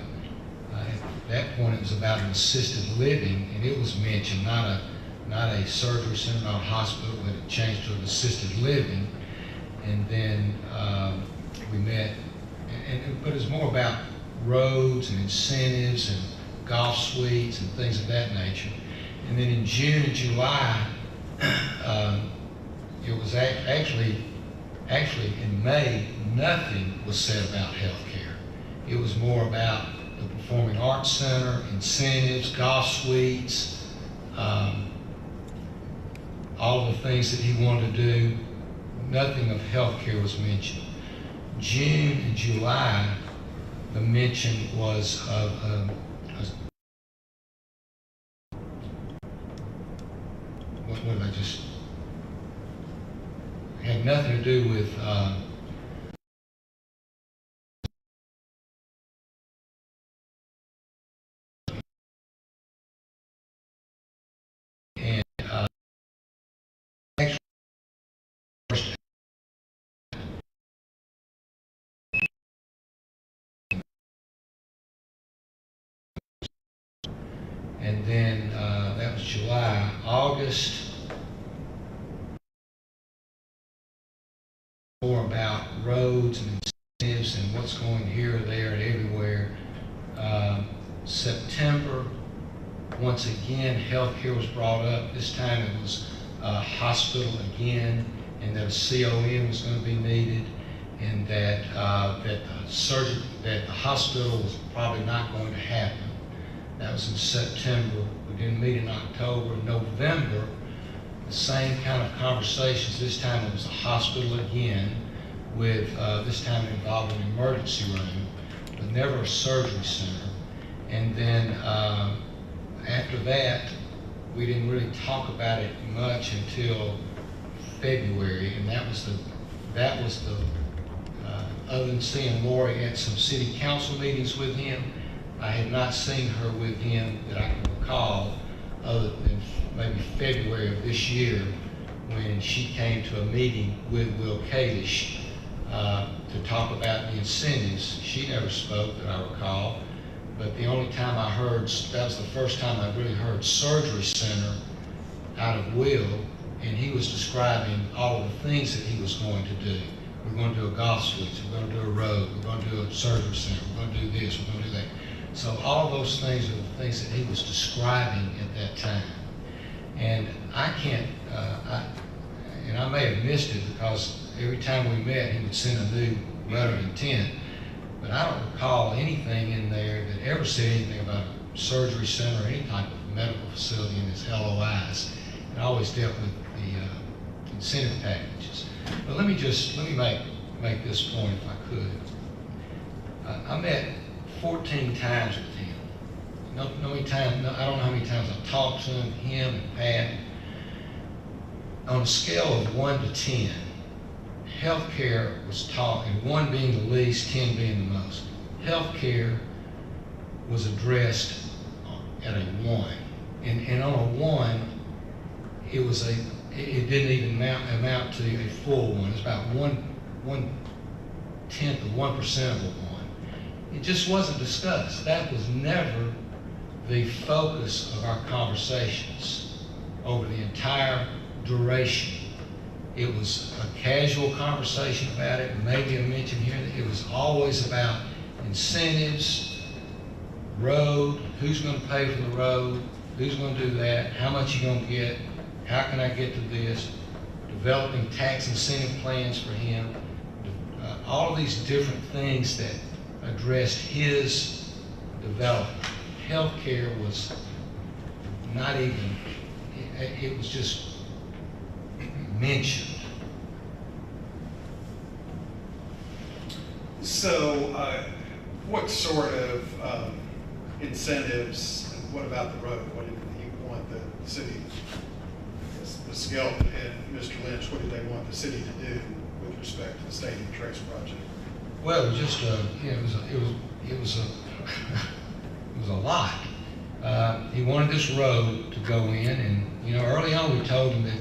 at that point, it was about an assisted living, and it was mentioned, not a surgery center, not a hospital, but it changed to an assisted living. And then we met, but it's more about roads and incentives and golf suites and things of that nature. And then in June and July, it was actually in May, nothing was said about healthcare. It was more about the Performing Arts Center, incentives, golf suites, all the things that he wanted to do. Nothing of healthcare was mentioned. June and July, the mention was of what did I just, had nothing to do with and actually first and then that was July. August, more about roads and incentives and what's going here, there, and everywhere. September, once again, healthcare was brought up. This time it was hospital again, and that a CON was going to be needed, and that the hospital was probably not going to happen. That was in September. We didn't meet in October. November, the same kind of conversations. This time it was a hospital again, with this time involving an emergency room, but never a surgery center. And then after that, we didn't really talk about it much until February, and that was the other than seeing Lori at some city council meetings with him, I had not seen her with him that I can recall, other than maybe February of this year, when she came to a meeting with Will Kadish to talk about the incentives. She never spoke that I recall, but the only time I heard, that was the first time I really heard surgery center out of Will, and he was describing all of the things that he was going to do. We're going to do a golf suites, we're going to do a road, we're going to do a surgery center, we're going to do this, we're going to do that. So all those things are the things that he was describing at that time. And I can't, and I may have missed it because every time we met, he would send a new letter of intent. But I don't recall anything in there that ever said anything about a surgery center or any type of medical facility in his LOIs. It always dealt with the incentive packages. But let me make this point if I could. I met 14 times with him. I don't know how many times I've talked to him and Pat. On a scale of 1 to 10, healthcare was taught, and 1 being the least, 10 being the most. Healthcare was addressed at a 1. And on a 1, it didn't even amount to a full 1. It's about 1/10 of 1% of a 1. It just wasn't discussed. That was never the focus of our conversations over the entire duration. It was a casual conversation about it, maybe a mention here. It was always about incentives, road, who's going to pay for the road, who's going to do that, how much you going to get, how can I get to this, developing tax incentive plans for him, all of these different things that addressed his development. Healthcare was not even, it was just mentioned. So, what sort of incentives, and what about the road? What did you want the city, the Skelton and Mr. Lynch, what did they want the city to do with respect to the Stadium Trace project? Well, it was just it was a lot. He wanted this road to go in, and early on we told him that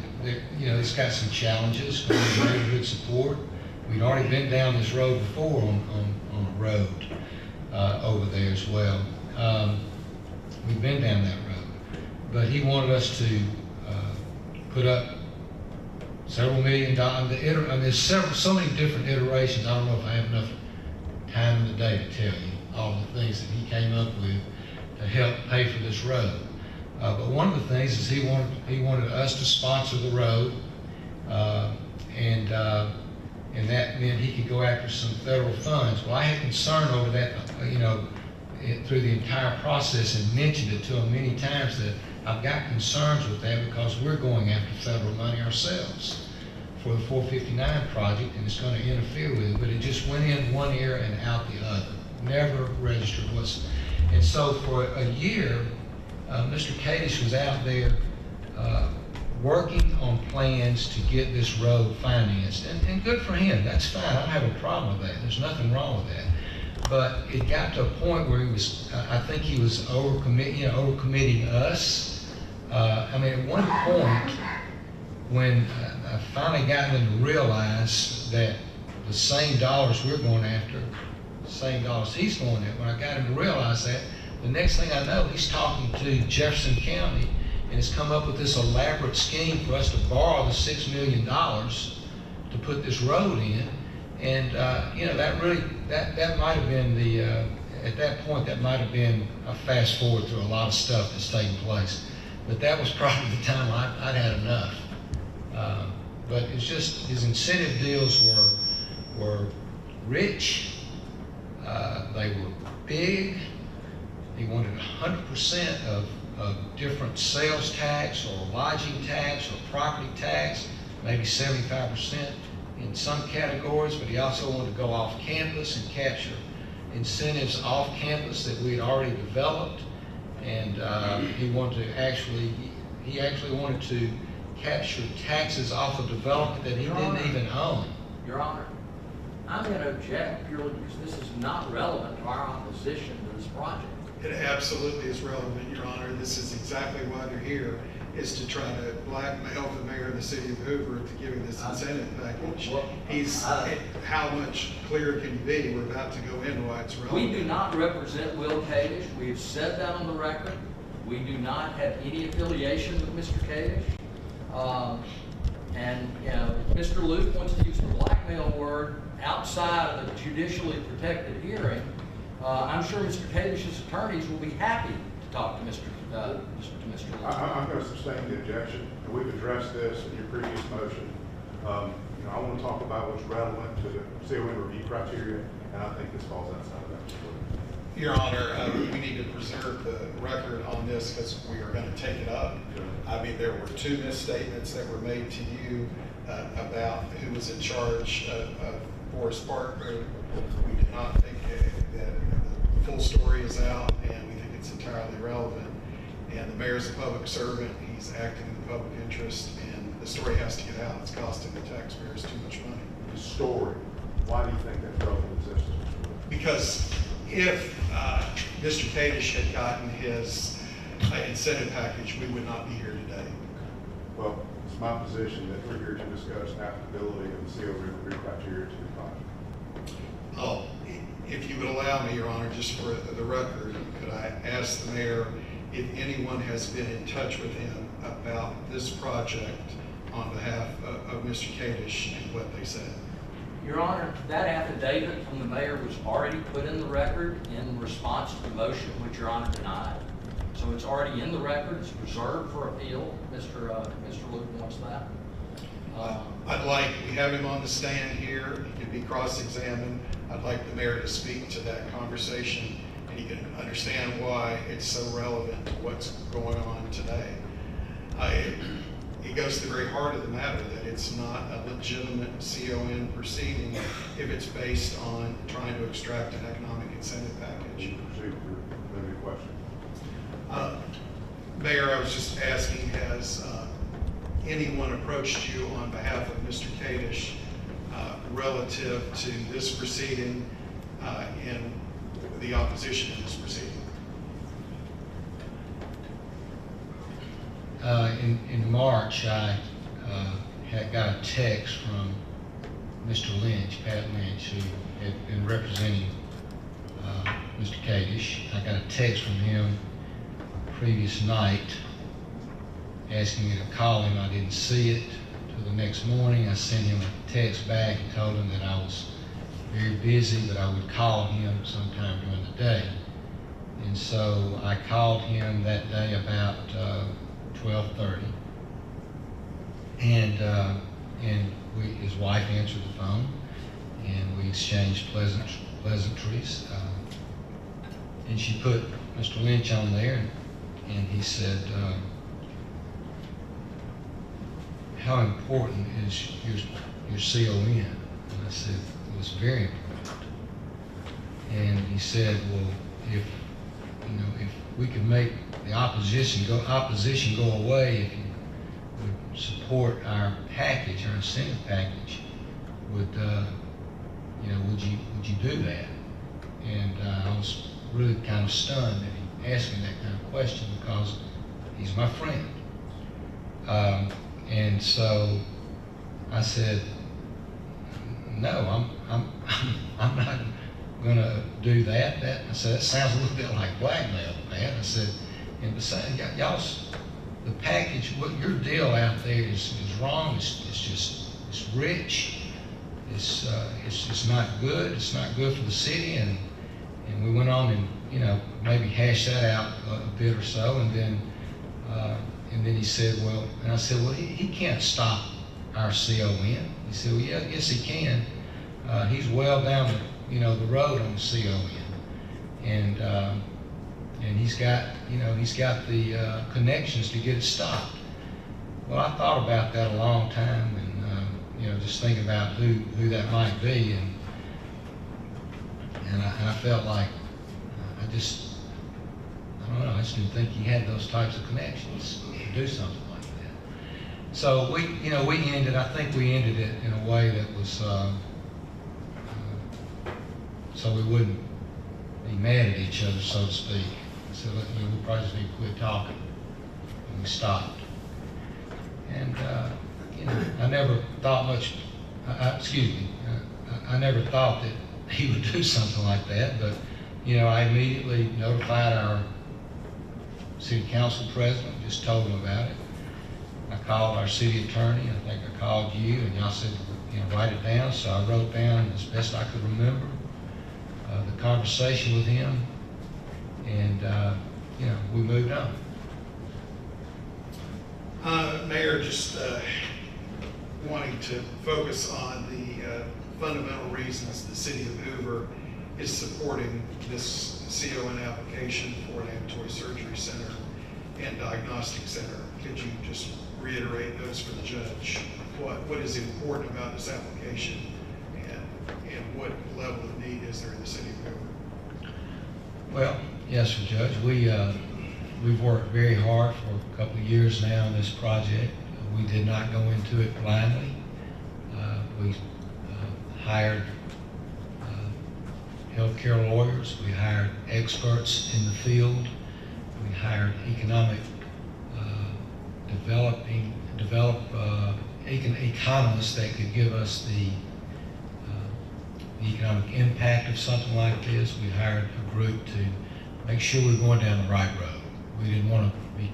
it's got some challenges, neighborhood support. We'd already been down this road before on a road over there as well. We've been down that road, but he wanted us to put up several $1 million. There's so many different iterations. I don't know if I have enough time in the day to tell you all the things that he came up with to help pay for this road. But one of the things is he wanted us to sponsor the road, and that meant he could go after some federal funds. Well, I had concern over that, through the entire process, and mentioned it to him many times that I've got concerns with that because we're going after federal money ourselves for the 459 project, and it's going to interfere with it. But it just went in one ear and out the other. Never registered what's. And so for a year, Mr. Kadish was out there working on plans to get this road financed, and good for him. That's fine. I don't have a problem with that. There's nothing wrong with that. But it got to a point where I think he was overcommitting us. At one point, when I finally got him to realize that the same dollars we're going after, the same dollars he's going after, when I got him to realize that, the next thing I know, he's talking to Jefferson County and has come up with this elaborate scheme for us to borrow the $6 million to put this road in. And, that might have been at that point, that might have been a fast forward through a lot of stuff that's taking place. But that was probably the time I'd had enough. But it's just, his incentive deals were rich, they were big. He wanted 100% of different sales tax or lodging tax or property tax, maybe 75% in some categories, but he also wanted to go off campus and capture incentives off campus that we had already developed. And he actually wanted to capture taxes off of development that he didn't even own. Your Honor, I'm going to object purely because this is not relevant to our opposition to this project. It absolutely is relevant, Your Honor. This is exactly why they're here, is to try to blackmail the mayor of the city of Hoover to give him this incentive package. How much clearer can you be? We're about to go into why it's relevant. We do not represent Will Kadish. We have said that on the record. We do not have any affiliation with Mr. Kadish. If Mr. Luke wants to use the blackmail word outside of the judicially protected hearing, I'm sure Mr. Kadish's attorneys will be happy to talk to Mr. to Mr. Lynch. I'm going to sustain the objection, and we've addressed this in your previous motion. I want to talk about what's relevant to the CON review criteria, and I think this falls outside of that. Your Honor, we need to preserve the record on this because we are going to take it up. I mean, there were 2 misstatements that were made to you about who was in charge of Forest Park Road. We do not think that the full story is out, and we think it's entirely relevant. And the mayor's a public servant. He's acting in the public interest, and the story has to get out. It's costing the taxpayers too much money. The story, why do you think that's relevant to this? Because if Mr. Kadish had gotten his incentive package, we would not be here today. Well, it's my position that we're here to discuss applicability of the CON review criteria to the project. Oh, if you would allow me, Your Honor, just for the record, could I ask the mayor if anyone has been in touch with him about this project on behalf of Mr. Kadish and what they said? Your Honor, that affidavit from the mayor was already put in the record in response to the motion which Your Honor denied. So it's already in the record, it's reserved for appeal. Mr. Luke wants that. We have him on the stand here, he can be cross-examined. I'd like the mayor to speak to that conversation, and he can understand why it's so relevant to what's going on today. It goes to the very heart of the matter that it's not a legitimate CON proceeding if it's based on trying to extract an economic incentive package. Proceed with your question. Mayor, I was just asking, has anyone approached you on behalf of Mr. Kadish relative to this proceeding and the opposition in this proceeding? In March, I had got a text from Mr. Lynch, Pat Lynch, who had been representing Mr. Kadish. I got a text from him previous night asking me to call him. I didn't see it till the next morning. I sent him a text back and told him that I was very busy, but I would call him sometime during the day. And so I called him that day about 12:30, and his wife answered the phone, and we exchanged pleasantries. And she put Mr. Lynch on there, and he said, "How important is your CON?" And I said, "It was very important." And he said, "Well, if we could make the opposition go away, if you would support our package, our incentive package, would you do that?" And I was really kind of stunned that he asked me that kind of question because he's my friend. And so I said, "No, I'm not going to do that." I said, "That sounds a little bit like blackmail, man." I said, "And besides, the package, what your deal out there is wrong. It's rich. It's just not good. It's not good for the city." And we went on and maybe hashed that out a bit or so, and then he said, "Well," and I said, "Well, he can't stop our CON." He said, "Well, yeah, yes he can. He's well down the road on the CON, and he's got the connections to get it stopped." Well, I thought about that a long time, and just thinking about who that might be, and I felt like I don't know, I just didn't think he had those types of connections to do something like that. So we ended it in a way that was so we wouldn't be mad at each other, so to speak. So we probably just need to quit talking, and we stopped. And I never thought much. I never thought that he would do something like that, but I immediately notified our city council president, just told him about it. I called our city attorney, I think I called you, and y'all said, write it down. So I wrote down as best I could remember the conversation with him, and we moved on. Mayor, just wanting to focus on the fundamental reasons the city of Hoover is supporting this CON application for an ambulatory surgery center and diagnostic center. Could you just reiterate those for the judge? What is important about this application, and what level of need is there in the city of Hoover? Well, yes, sir, Judge. We've worked very hard for a couple of years now on this project. We did not go into it blindly. We hired healthcare lawyers. We hired experts in the field. We hired economic economists that could give us the economic impact of something like this. We hired a group to make sure we were going down the right road. We didn't want to be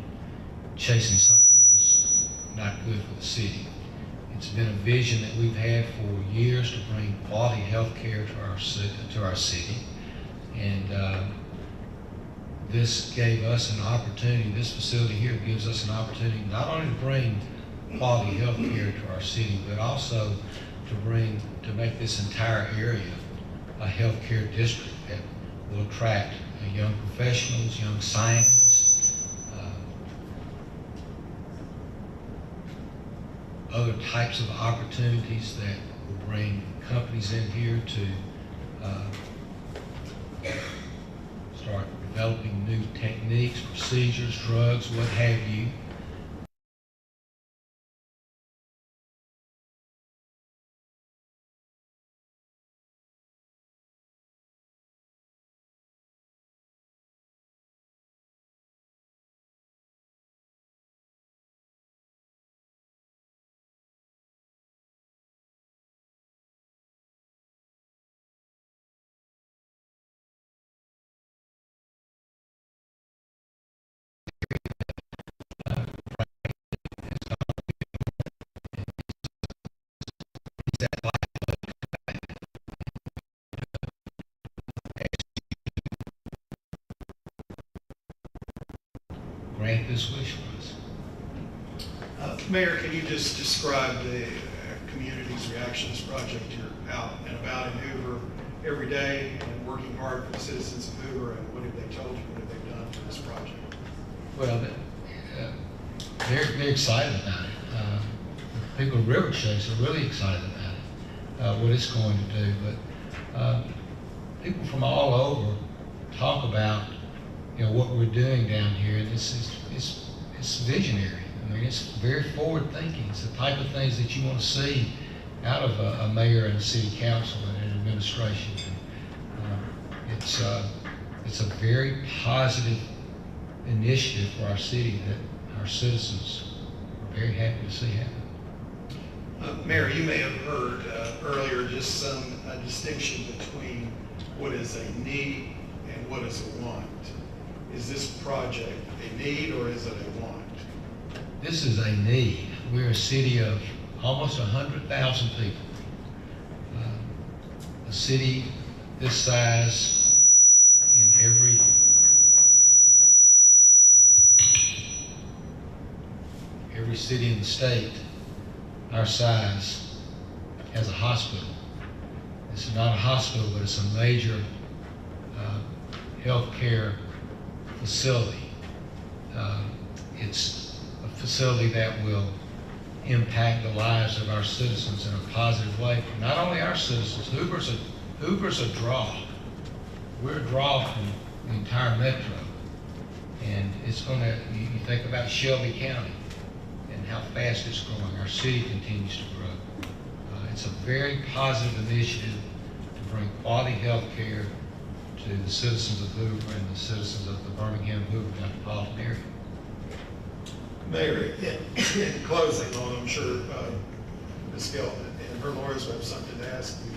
chasing something that was not good for the city. It's been a vision that we've had for years to bring quality health care to our city. And this gave us an opportunity, this facility here gives us an opportunity not only to bring quality health care to our city, but also to make this entire area a healthcare district that will attract young professionals, young scientists, other types of opportunities that will bring companies in here to start developing new techniques, procedures, drugs, what have you. Grant this wish for us. Mayor, can you just describe the community's reaction to this project? You're out and about in Hoover every day and working hard for the citizens of Hoover, and what have they told you? What have they done for this project? Well, they're excited about it. The people of River Chase are really excited about it, what it's going to do. But people from all over talk about what we're doing down here, and it's visionary. I mean, it's very forward thinking. It's the type of things that you want to see out of a mayor and a city council and an administration. And, it's a very positive initiative for our city that our citizens are very happy to see happen. Mayor, you may have heard earlier just some distinction between what is a need and what is a want. Is this project a need or is it a want? This is a need. We're a city of almost 100,000 people. A city this size in every city in the state our size has a hospital. It's not a hospital, but it's a major healthcare facility. It's a facility that will impact the lives of our citizens in a positive way. Not only our citizens, Hoover's a draw. We're a draw from the entire metro. And it's going to, you think about Shelby County and how fast it's growing. Our city continues to grow. It's a very positive initiative to bring quality health care to the citizens of Hoover and the citizens of the Birmingham-Hoover metropolitan area. Mayor, in closing, I'm sure Ms. Skelton and her lawyers will have something to ask you.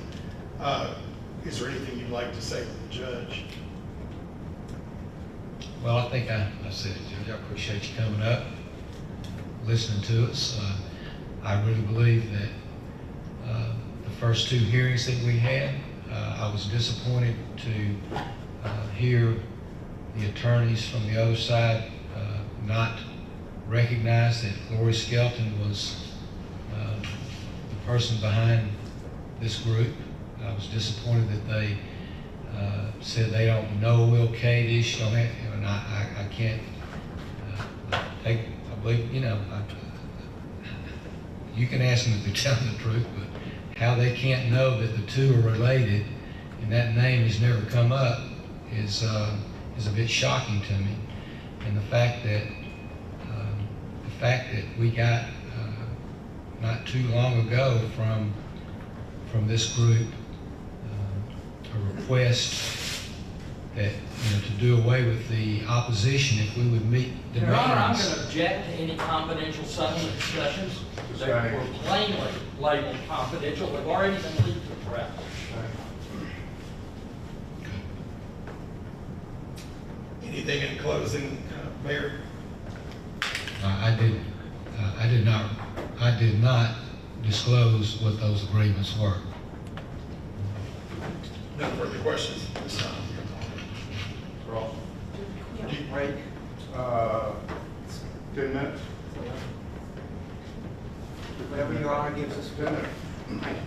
Is there anything you'd like to say to the judge? Well, I think I said it, Judge. I appreciate you coming up, listening to us. I really believe that the first two hearings that we had, I was disappointed to hear the attorneys from the other side not recognized that Lori Skelton was the person behind this group. I was disappointed that they said they don't know Will Kadish, don't have, and I can't take, I believe, you know, you can ask them if they're telling the truth, but how they can't know that the two are related and that name has never come up is a bit shocking to me. And the fact that we got not too long ago from this group a request that, you know, to do away with the opposition if we would meet Your Honor, I'm demands. going to object to any confidential settlement discussions. They Sustained. were plainly labeled confidential. They've already been leaked to the press. Anything in closing, Mayor? I did not disclose what those agreements were. No further questions this time. Ross? Break. 10 minutes? Whatever your honor gives us. 10 minutes.